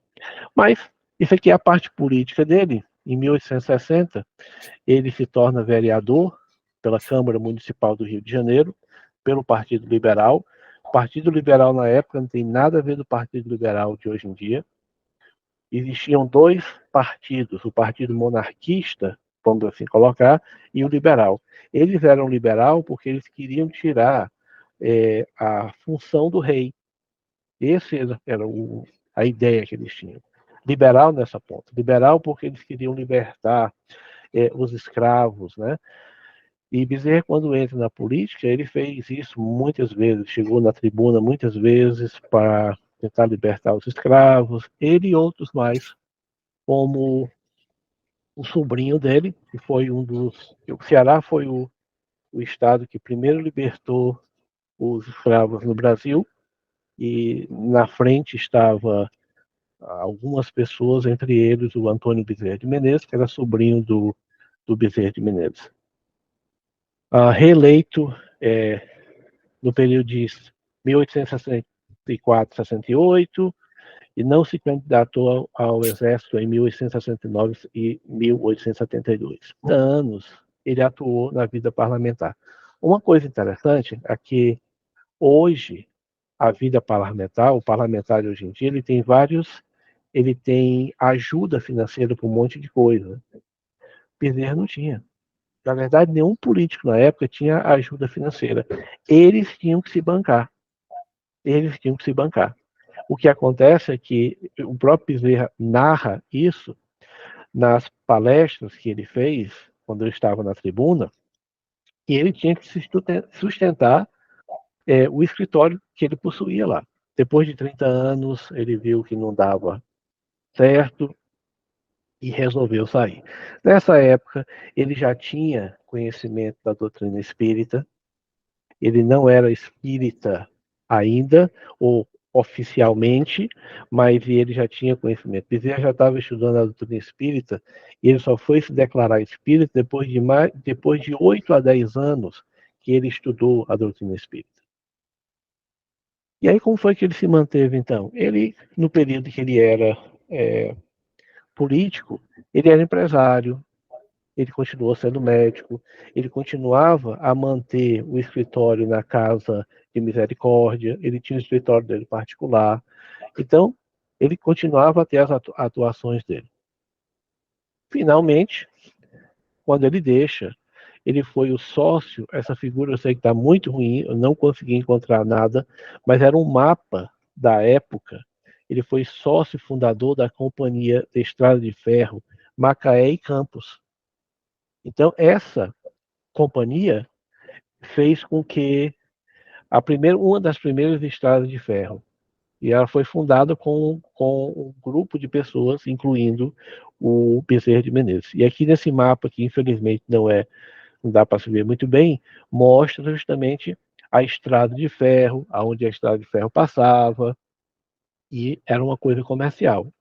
Mas isso aqui é a parte política dele. Em 1860, ele se torna vereador pela Câmara Municipal do Rio de Janeiro, pelo Partido Liberal. O Partido Liberal, na época, não tem nada a ver do Partido Liberal de hoje em dia. Existiam dois partidos, o Partido Monarquista, vamos assim colocar, e o Liberal. Eles eram liberal porque eles queriam tirar a função do rei. Essa era a ideia que eles tinham. Liberal nessa ponta. Liberal porque eles queriam libertar os escravos, né? E Bezerra, quando entra na política, ele fez isso muitas vezes, chegou na tribuna muitas vezes para tentar libertar os escravos, ele e outros mais, como o sobrinho dele, que foi um dos... O Ceará foi o estado que primeiro libertou os escravos no Brasil, e na frente estava algumas pessoas, entre eles o Antônio Bezerra de Menezes, que era sobrinho do Bezerra de Menezes. Reeleito no período de 1864 a 68, e não se candidatou ao Exército em 1869 e 1872. Anos ele atuou na vida parlamentar. Uma coisa interessante é que hoje a vida parlamentar, o parlamentar de hoje em dia, ele tem ajuda financeira para um monte de coisa. Bezerra não tinha. Na verdade, nenhum político na época tinha ajuda financeira. Eles tinham que se bancar. Eles tinham que se bancar. O que acontece é que o próprio Bezerra narra isso nas palestras que ele fez, quando eu estava na tribuna, e ele tinha que sustentar o escritório que ele possuía lá. Depois de 30 anos, ele viu que não dava certo e resolveu sair. Nessa época, ele já tinha conhecimento da doutrina espírita, ele não era espírita ainda, ou oficialmente, mas ele já tinha conhecimento. Bezerra já estava estudando a doutrina espírita, e ele só foi se declarar espírita depois de 8 a 10 anos que ele estudou a doutrina espírita. E aí, como foi que ele se manteve, então? Ele, no período que ele era político, ele era empresário, ele continuou sendo médico, ele continuava a manter o escritório na Casa de Misericórdia, ele tinha o escritório dele particular, então ele continuava a ter as atuações dele. Finalmente, quando ele deixa, ele foi o sócio, essa figura eu sei que está muito ruim, eu não consegui encontrar nada, mas era um mapa da época. Ele foi sócio fundador da Companhia de Estrada de Ferro Macaé e Campos. Então, essa companhia fez com que uma das primeiras estradas de ferro, e ela foi fundada com um grupo de pessoas, incluindo o Bezerra de Menezes. E aqui nesse mapa, que infelizmente não dá para se ver muito bem, mostra justamente a estrada de ferro, aonde a estrada de ferro passava, e era uma coisa comercial.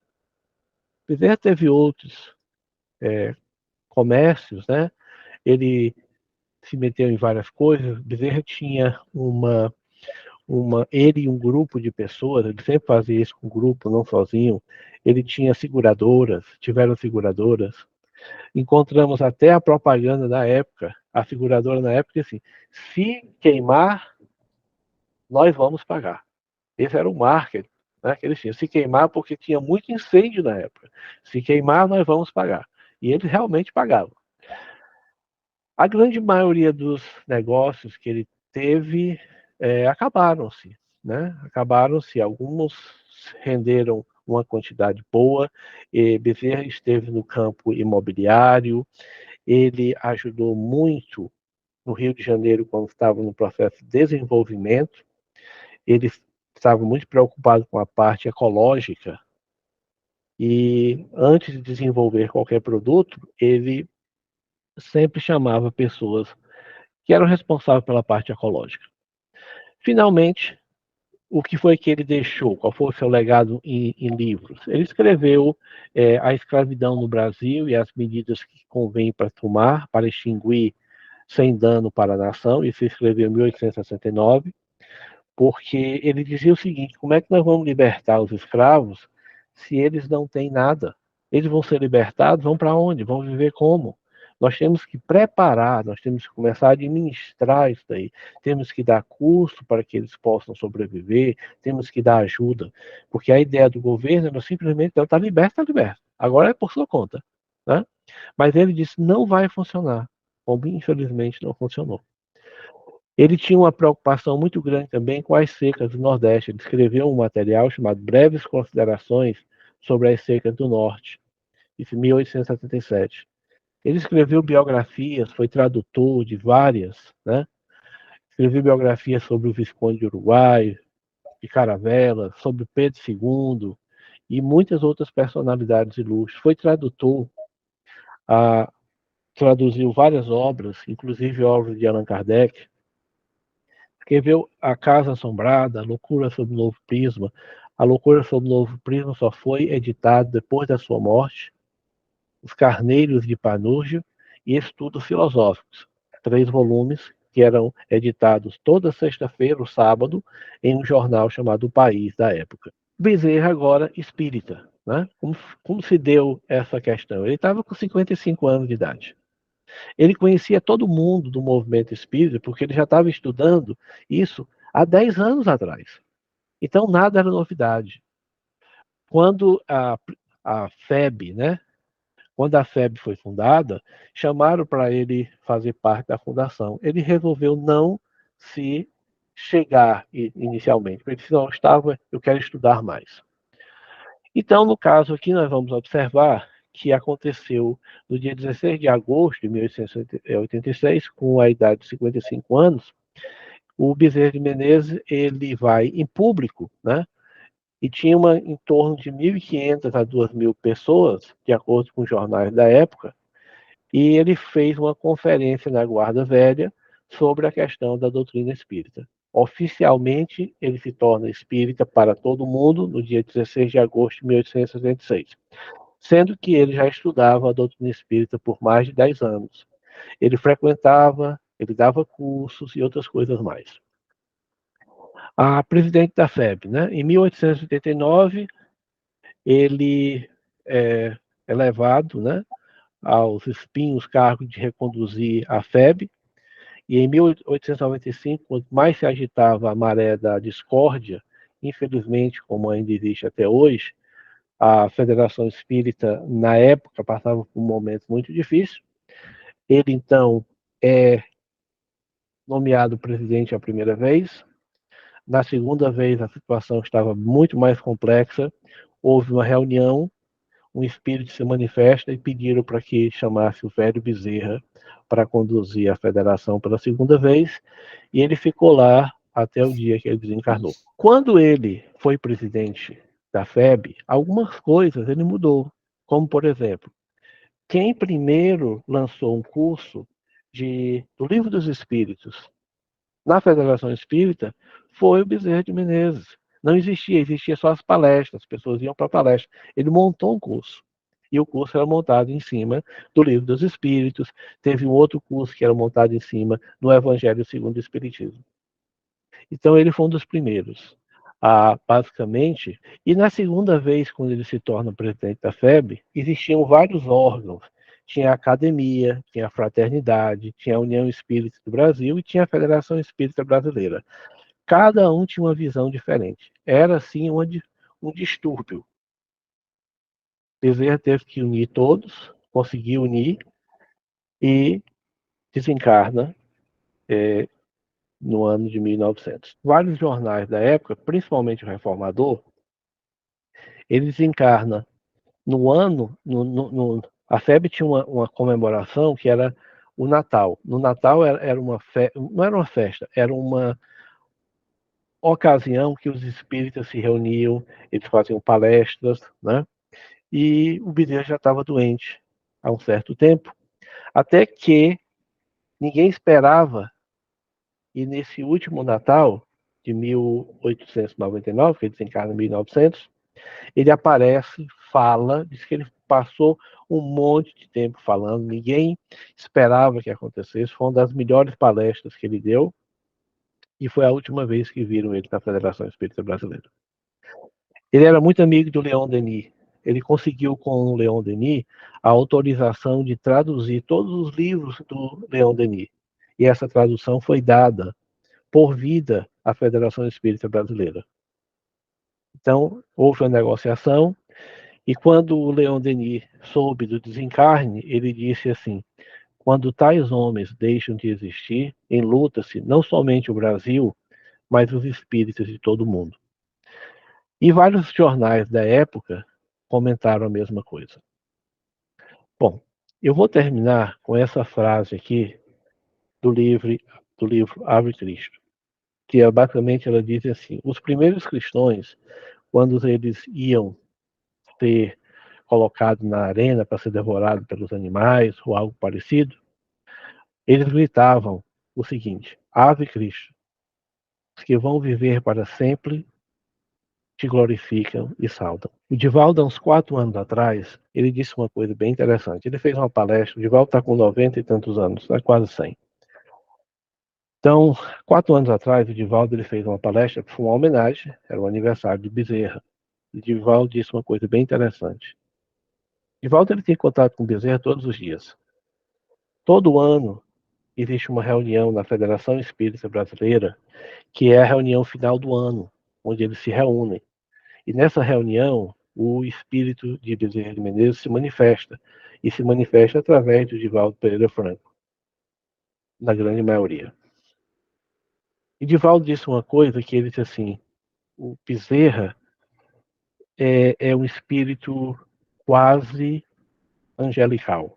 Bezerra teve outros comércios, né? Ele se meteu em várias coisas. Bezerra tinha ele e um grupo de pessoas, ele sempre fazia isso com um grupo, não sozinho. Ele tinha tiveram seguradoras. Encontramos até a propaganda da época, a seguradora na época, assim, se queimar, nós vamos pagar. Esse era o marketing, né, que eles tinham. Se queimar, porque tinha muito incêndio na época. Se queimar, nós vamos pagar. E eles realmente pagavam. A grande maioria dos negócios que ele teve acabaram-se, né? Acabaram-se, alguns renderam uma quantidade boa. Bezerra esteve no campo imobiliário, ele ajudou muito no Rio de Janeiro quando estava no processo de desenvolvimento. Ele estava muito preocupado com a parte ecológica e antes de desenvolver qualquer produto, ele sempre chamava pessoas que eram responsáveis pela parte ecológica. Finalmente, o que foi que ele deixou? Qual foi o seu legado em livros? Ele escreveu A Escravidão no Brasil e as medidas que convém para tomar para extinguir sem dano para a nação. Isso se escreveu em 1869, porque ele dizia o seguinte: como é que nós vamos libertar os escravos se eles não têm nada? Eles vão ser libertados, vão para onde? Vão viver como? Nós temos que preparar, nós temos que começar a administrar isso daí. Temos que dar curso para que eles possam sobreviver, temos que dar ajuda. Porque a ideia do governo era simplesmente, está liberto, está liberto. Agora é por sua conta. Né? Mas ele disse, não vai funcionar. Como infelizmente não funcionou. Ele tinha uma preocupação muito grande também com as secas do Nordeste. Ele escreveu um material chamado Breves Considerações sobre as secas do Norte, isso em 1877. Ele escreveu biografias, foi tradutor de várias, né? Escreveu biografias sobre o Visconde de Uruguai, de Caravela, sobre Pedro II e muitas outras personalidades ilustres. Foi tradutor, traduziu várias obras, inclusive obras de Allan Kardec. Escreveu A Casa Assombrada, A Loucura sob o Novo Prisma. A Loucura sob o Novo Prisma só foi editado depois da sua morte. Os Carneiros de Panurgio e Estudos Filosóficos, 3 volumes que eram editados toda sexta-feira, ou sábado, em um jornal chamado O País, da época. Bezerra agora espírita. Né? Como se deu essa questão? Ele estava com 55 anos de idade. Ele conhecia todo mundo do movimento espírita, porque ele já estava estudando isso há 10 anos atrás. Então, nada era novidade. Quando a FEB, né? Quando a FEB foi fundada, chamaram para ele fazer parte da fundação. Ele resolveu não se chegar inicialmente. Ele disse, não, eu quero estudar mais. Então, no caso aqui, nós vamos observar que aconteceu no dia 16 de agosto de 1886, com a idade de 55 anos, o Bezerra de Menezes ele vai em público, né? E tinha em torno de 1.500 a 2.000 pessoas, de acordo com os jornais da época, e ele fez uma conferência na Guarda Velha sobre a questão da doutrina espírita. Oficialmente, ele se torna espírita para todo mundo no dia 16 de agosto de 1866, sendo que ele já estudava a doutrina espírita por mais de 10 anos. Ele frequentava, ele dava cursos e outras coisas mais. A presidente da FEB, né? Em 1889, ele é elevado, né, aos espinhos cargos de reconduzir a FEB, e em 1895, quanto mais se agitava a maré da discórdia, infelizmente, como ainda existe até hoje, a Federação Espírita, na época, passava por um momento muito difícil. Ele, então, é nomeado presidente a primeira vez. Na segunda vez, a situação estava muito mais complexa. Houve uma reunião, um espírito se manifesta e pediram para que chamasse o velho Bezerra para conduzir a federação pela segunda vez, e ele ficou lá até o dia que ele desencarnou. Quando ele foi presidente da FEB, algumas coisas ele mudou, como, por exemplo, quem primeiro lançou um curso do Livro dos Espíritos na Federação Espírita foi o Bezerra de Menezes. Não existia só as palestras, as pessoas iam para a palestra. Ele montou um curso. E o curso era montado em cima do Livro dos Espíritos. Teve um outro curso que era montado em cima do Evangelho segundo o Espiritismo. Então, ele foi um dos primeiros, basicamente. E na segunda vez, quando ele se torna presidente da FEB, existiam vários órgãos. Tinha a academia, tinha a fraternidade, tinha a União Espírita do Brasil e tinha a Federação Espírita Brasileira. Cada um tinha uma visão diferente. Era, assim, um distúrbio. Bezerra teve que unir todos, conseguiu unir, e desencarna no ano de 1900. Vários jornais da época, principalmente o Reformador, ele desencarna no ano, a FEB tinha uma comemoração que era o Natal. No Natal era uma festa, não era uma festa, era uma ocasião que os espíritas se reuniam, eles faziam palestras, né? E o Bezerra já estava doente há um certo tempo, até que ninguém esperava, e nesse último Natal de 1899, que ele desencarna em 1900, ele aparece, fala, diz que ele passou um monte de tempo falando, ninguém esperava que acontecesse, foi uma das melhores palestras que ele deu, e foi a última vez que viram ele na Federação Espírita Brasileira. Ele era muito amigo do Leon Denis. Ele conseguiu com o Leon Denis a autorização de traduzir todos os livros do Leon Denis. E essa tradução foi dada por vida à Federação Espírita Brasileira. Então, houve uma negociação, e quando o Leon Denis soube do desencarne, ele disse assim: quando tais homens deixam de existir, enluta-se não somente o Brasil, mas os espíritos de todo o mundo. E vários jornais da época comentaram a mesma coisa. Bom, eu vou terminar com essa frase aqui do livro Ave Cristo, que basicamente ela diz assim: os primeiros cristãos, quando eles iam ser colocados na arena para ser devorados pelos animais ou algo parecido, eles gritavam o seguinte: Ave Cristo, os que vão viver para sempre te glorificam e saudam. O Divaldo, há uns 4 anos atrás, ele disse uma coisa bem interessante. Ele fez uma palestra, o Divaldo está com 90 e tantos anos, está quase 100. Então, 4 anos atrás, o Divaldo ele fez uma palestra que foi uma homenagem, era o aniversário de Bezerra. O Divaldo disse uma coisa bem interessante. O Divaldo ele tem contato com Bezerra todos os dias. Todo ano existe uma reunião na Federação Espírita Brasileira, que é a reunião final do ano, onde eles se reúnem. E nessa reunião, o espírito de Bezerra de Menezes se manifesta, e se manifesta através do Divaldo Pereira Franco, na grande maioria. E Divaldo disse uma coisa que ele disse assim: o Bezerra é um espírito quase angelical.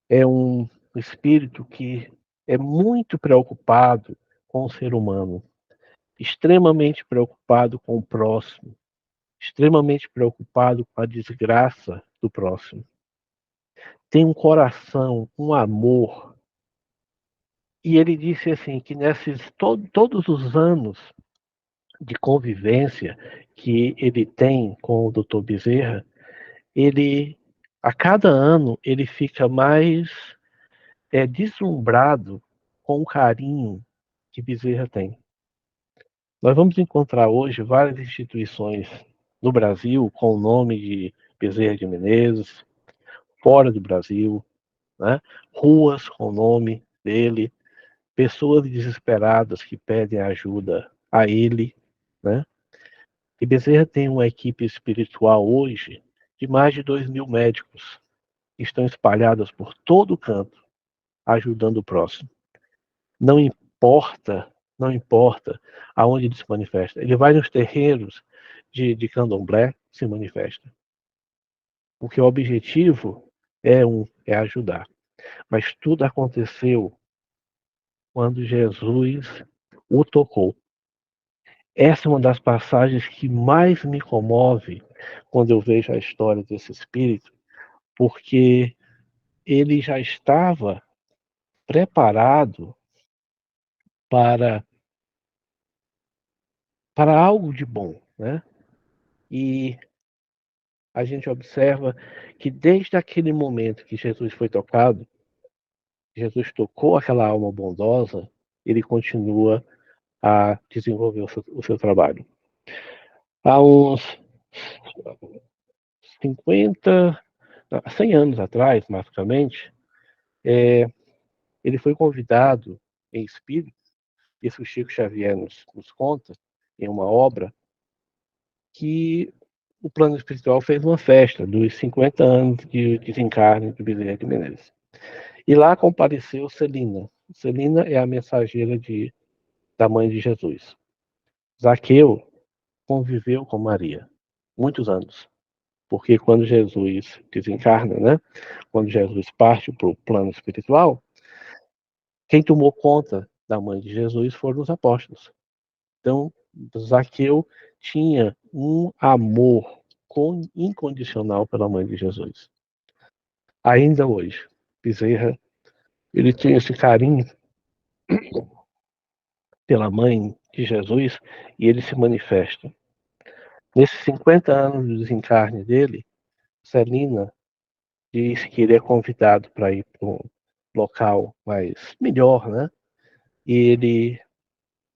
É um espírito que é muito preocupado com o ser humano, extremamente preocupado com o próximo, extremamente preocupado com a desgraça do próximo. Tem um coração, um amor. E ele disse assim que nesses todos os anos de convivência que ele tem com o Dr. Bezerra, ele a cada ano ele fica mais deslumbrado com o carinho que Bezerra tem. Nós vamos encontrar hoje várias instituições no Brasil com o nome de Bezerra de Menezes, fora do Brasil, né? Ruas com o nome dele, pessoas desesperadas que pedem ajuda a ele, né? E Bezerra tem uma equipe espiritual hoje de mais de 2.000 médicos que estão espalhados por todo o canto, ajudando o próximo. Não importa, não importa aonde ele se manifesta. Ele vai nos terreiros de candomblé, se manifesta. Porque o objetivo é ajudar. Mas tudo aconteceu quando Jesus o tocou. Essa é uma das passagens que mais me comove quando eu vejo a história desse espírito, porque ele já estava preparado para, para algo de bom, né? E a gente observa que desde aquele momento que Jesus foi tocado, Jesus tocou aquela alma bondosa, ele continua a desenvolver o seu trabalho. Há uns 50, 100 anos atrás, basicamente, ele foi convidado em espírito, isso o Chico Xavier nos conta, em uma obra, que o plano espiritual fez uma festa dos 50 anos de desencarne de Bezerra de Menezes. E lá compareceu Celina. Celina é a mensageira da mãe de Jesus. Zaqueu conviveu com Maria muitos anos, porque quando Jesus desencarna, né? Quando Jesus parte para o plano espiritual, quem tomou conta da mãe de Jesus foram os apóstolos. Então, Zaqueu tinha um amor incondicional pela mãe de Jesus. Ainda hoje, Bezerra, ele tinha esse carinho pela mãe de Jesus e ele se manifesta. Nesses 50 anos do desencarne dele, Celina diz que ele é convidado para ir para um local mais melhor, né? E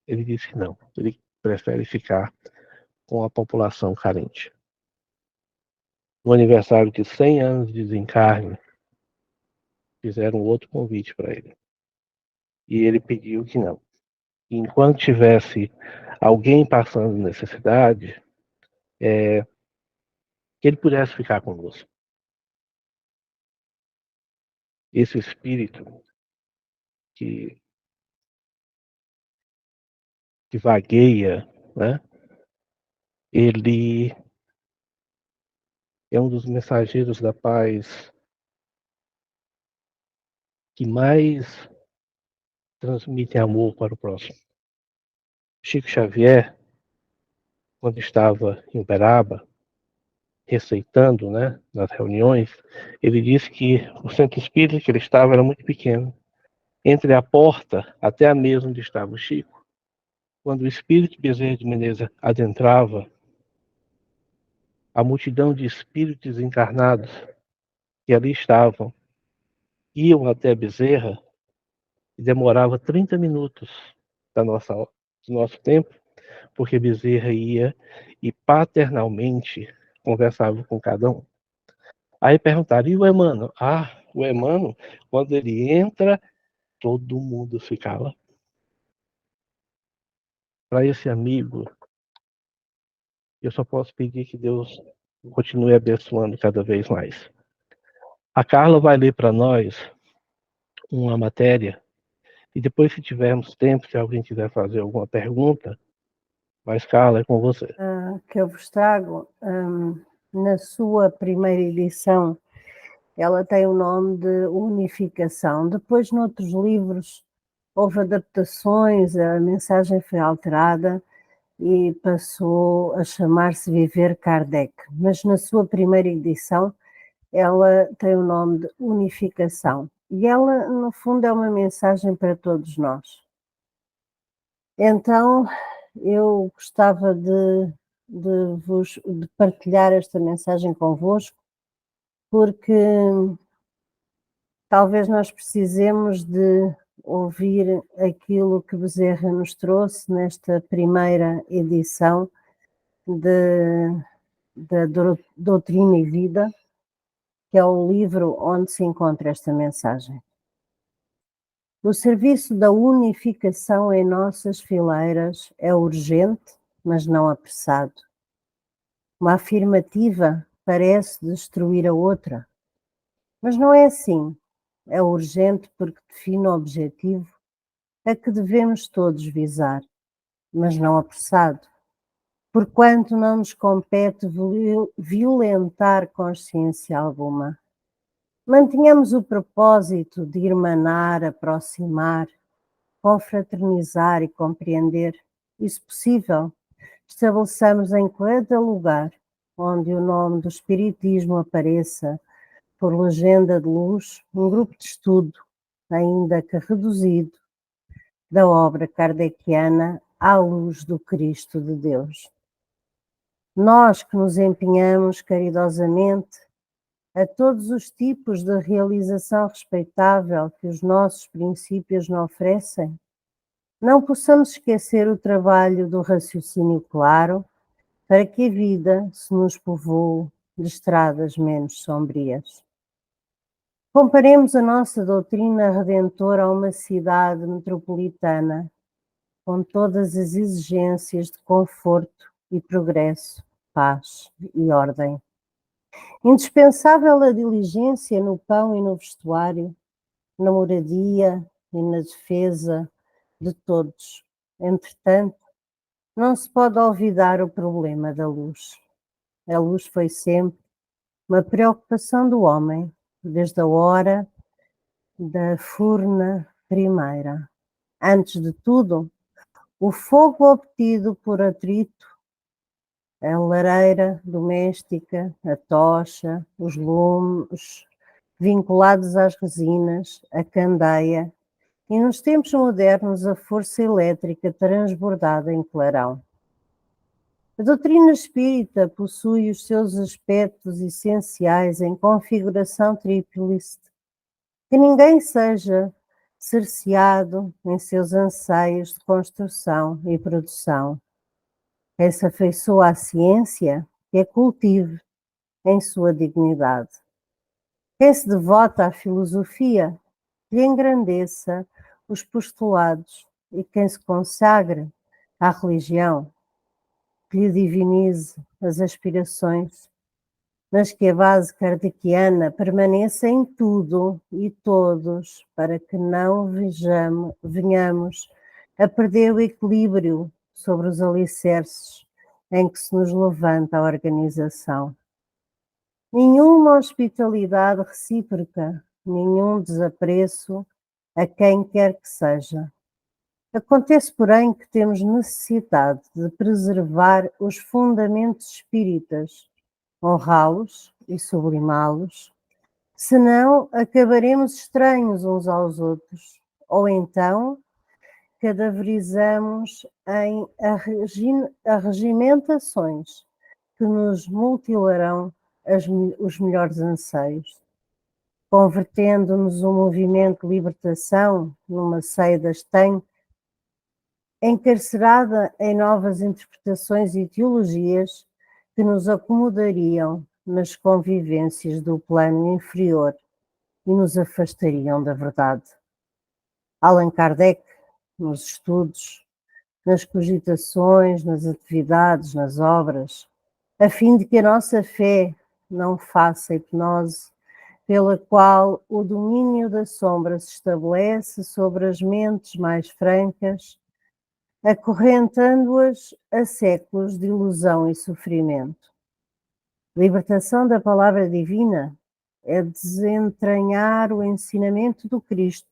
ele disse que não, ele prefere ficar com a população carente. No aniversário de 100 anos de desencarne, fizeram outro convite para ele. E ele pediu que não. E enquanto tivesse alguém passando necessidade, que ele pudesse ficar conosco. Esse espírito que, que vagueia, né? Ele é um dos mensageiros da paz que mais transmite amor para o próximo. Chico Xavier, quando estava em Uberaba, receitando, né, nas reuniões, ele disse que o centro espírita que ele estava era muito pequeno. Entre a porta até a mesa onde estava o Chico, quando o espírito Bezerra de Menezes adentrava, a multidão de espíritos encarnados que ali estavam iam até Bezerra e demorava 30 minutos do nosso tempo, porque Bezerra ia e paternalmente conversava com cada um. Aí perguntaram, e o Emmanuel? Ah, o Emmanuel, quando ele entra, todo mundo ficava. Para esse amigo, eu só posso pedir que Deus continue abençoando cada vez mais. A Carla vai ler para nós uma matéria e depois, se tivermos tempo, se alguém quiser fazer alguma pergunta, mas Carla, é com você. Que eu vos trago, na sua primeira edição, ela tem o nome de Unificação. Depois, noutros livros, houve adaptações, a mensagem foi alterada e passou a chamar-se Viver Kardec. Mas na sua primeira edição, ela tem o nome de Unificação. E ela, no fundo, é uma mensagem para todos nós. Então, eu gostava de partilhar esta mensagem convosco, porque talvez nós precisemos de ouvir aquilo que Bezerra nos trouxe nesta primeira edição da Doutrina e Vida, que é o livro onde se encontra esta mensagem. O serviço da unificação em nossas fileiras é urgente, mas não apressado. Uma afirmativa parece destruir a outra, mas não é assim. É urgente porque define o objetivo a que devemos todos visar, mas não apressado, porquanto não nos compete violentar consciência alguma. Mantenhamos o propósito de irmanar, aproximar, confraternizar e compreender. E, se possível, estabeleçamos em cada lugar onde o nome do Espiritismo apareça, por legenda de luz, um grupo de estudo, ainda que reduzido, da obra kardeciana à luz do Cristo de Deus. Nós que nos empenhamos caridosamente a todos os tipos de realização respeitável que os nossos princípios nos oferecem, não possamos esquecer o trabalho do raciocínio claro para que a vida se nos povoe de estradas menos sombrias. Comparemos a nossa doutrina redentora a uma cidade metropolitana com todas as exigências de conforto e progresso, paz e ordem. Indispensável a diligência no pão e no vestuário, na moradia e na defesa de todos. Entretanto, não se pode olvidar o problema da luz. A luz foi sempre uma preocupação do homem, desde a hora da furna primeira. Antes de tudo, o fogo obtido por atrito, a lareira doméstica, a tocha, os lumes vinculados às resinas, a candeia e, nos tempos modernos, a força elétrica transbordada em clarão. A doutrina espírita possui os seus aspectos essenciais em configuração tríplice, que ninguém seja cerceado em seus anseios de construção e produção. Quem se afeiçoa à ciência, que a cultive em sua dignidade. Quem se devota à filosofia, que lhe engrandeça os postulados, e quem se consagre à religião, que lhe divinize as aspirações, mas que a base kardeciana permaneça em tudo e todos, para que não venhamos a perder o equilíbrio sobre os alicerces em que se nos levanta a organização. Nenhuma hospitalidade recíproca, nenhum desapreço a quem quer que seja. Acontece, porém, que temos necessidade de preservar os fundamentos espíritas, honrá-los e sublimá-los, senão acabaremos estranhos uns aos outros, ou então cadaverizamos em arregimentações que nos mutilarão os melhores anseios, convertendo-nos um movimento de libertação numa seita estanque, encarcerada em novas interpretações e teologias que nos acomodariam nas convivências do plano inferior e nos afastariam da verdade. Allan Kardec, nos estudos, nas cogitações, nas atividades, nas obras, a fim de que a nossa fé não faça hipnose, pela qual o domínio da sombra se estabelece sobre as mentes mais francas, acorrentando-as a séculos de ilusão e sofrimento. Libertação da palavra divina é desentranhar o ensinamento do Cristo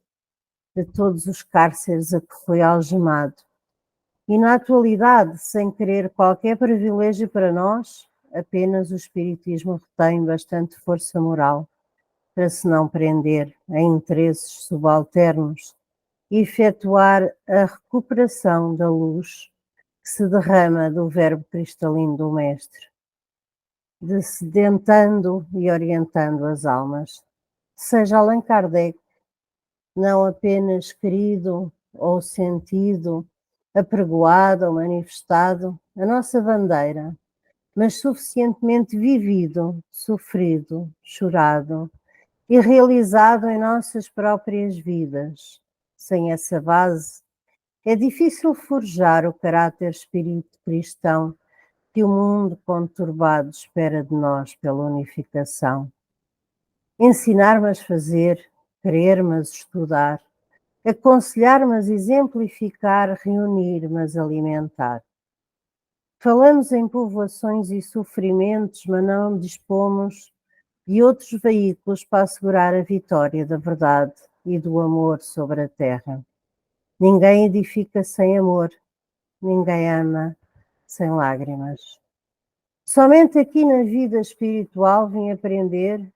de todos os cárceres a que foi algemado. E na atualidade, sem querer qualquer privilégio para nós, apenas o Espiritismo retém bastante força moral para se não prender a interesses subalternos e efetuar a recuperação da luz que se derrama do verbo cristalino do Mestre, descedentando e orientando as almas. Seja Allan Kardec não apenas querido ou sentido, apregoado ou manifestado, a nossa bandeira, mas suficientemente vivido, sofrido, chorado e realizado em nossas próprias vidas. Sem essa base, é difícil forjar o caráter espírito cristão que o mundo conturbado espera de nós pela unificação. Ensinar, mas fazer, crer, mas estudar, aconselhar, mas exemplificar, reunir, mas alimentar. Falamos em povoações e sofrimentos, mas não dispomos de outros veículos para assegurar a vitória da verdade e do amor sobre a terra. Ninguém edifica sem amor, ninguém ama sem lágrimas. Somente aqui na vida espiritual vim aprender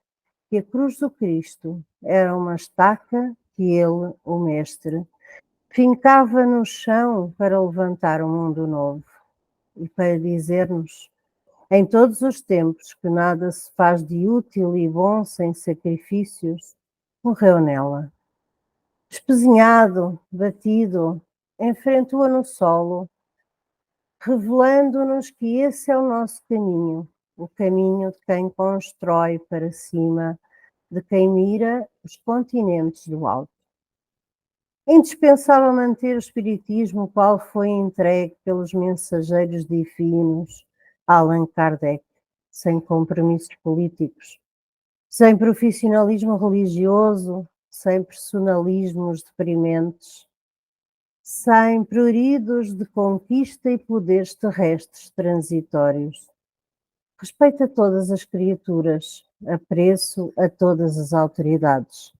que a cruz do Cristo era uma estaca que ele, o Mestre, fincava no chão para levantar um mundo novo e para dizer-nos, em todos os tempos, que nada se faz de útil e bom sem sacrifícios, morreu nela. Espezinhado, batido, enfrentou-a no solo, revelando-nos que esse é o nosso caminho, o caminho de quem constrói para cima, de quem mira os continentes do alto. É indispensável manter o espiritismo, o qual foi entregue pelos mensageiros divinos a Allan Kardec, sem compromissos políticos, sem profissionalismo religioso, sem personalismos deprimentes, sem pruridos de conquista e poderes terrestres transitórios. Respeita todas as criaturas, apreço a todas as autoridades.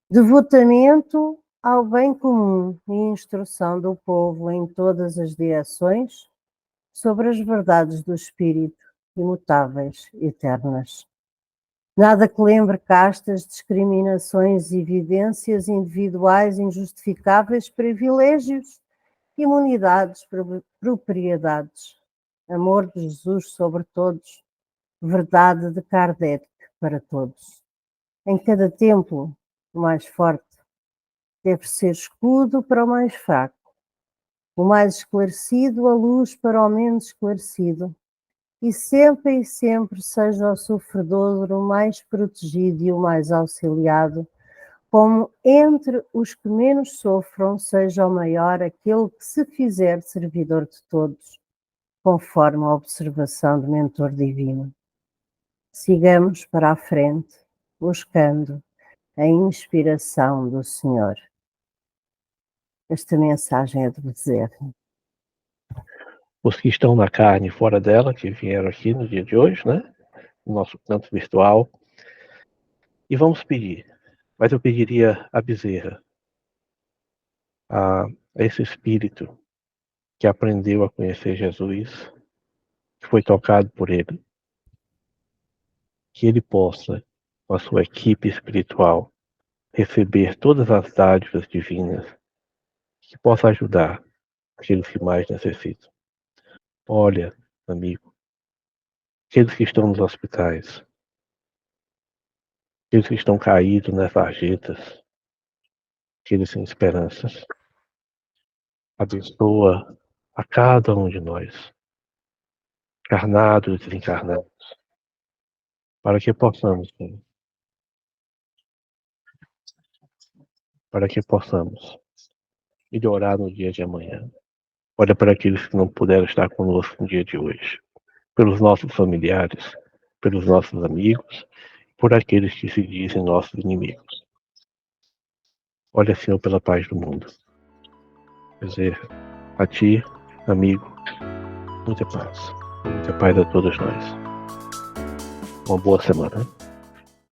Devotamento ao bem comum e instrução do povo em todas as direções sobre as verdades do Espírito, imutáveis, eternas. Nada que lembre castas, discriminações, evidências individuais injustificáveis, privilégios, imunidades, propriedades. Amor de Jesus sobre todos, verdade de Kardec para todos. Em cada templo, o mais forte deve ser escudo para o mais fraco, o mais esclarecido a luz para o menos esclarecido, e sempre seja o sofredor o mais protegido e o mais auxiliado, como entre os que menos sofram seja o maior aquele que se fizer servidor de todos, conforme a observação do mentor divino. Sigamos para a frente, buscando a inspiração do Senhor. Esta mensagem é de Bezerra. Os que estão na carne e fora dela, que vieram aqui no dia de hoje, né? No nosso canto virtual. E vamos pedir, mas eu pediria a Bezerra, a esse espírito que aprendeu a conhecer Jesus, que foi tocado por ele, que ele possa, com a sua equipe espiritual, receber todas as dádivas divinas, que possa ajudar aqueles que mais necessitam. Olha, amigo, aqueles que estão nos hospitais, aqueles que estão caídos nas sarjetas, aqueles sem esperanças, abençoa a cada um de nós, encarnados e desencarnados, para que possamos, Senhor, para que possamos melhorar no dia de amanhã. Olha para aqueles que não puderam estar conosco no dia de hoje, pelos nossos familiares, pelos nossos amigos, por aqueles que se dizem nossos inimigos. Olha, Senhor, pela paz do mundo. Dizer a ti, amigo, muita paz a todos nós. Uma boa semana.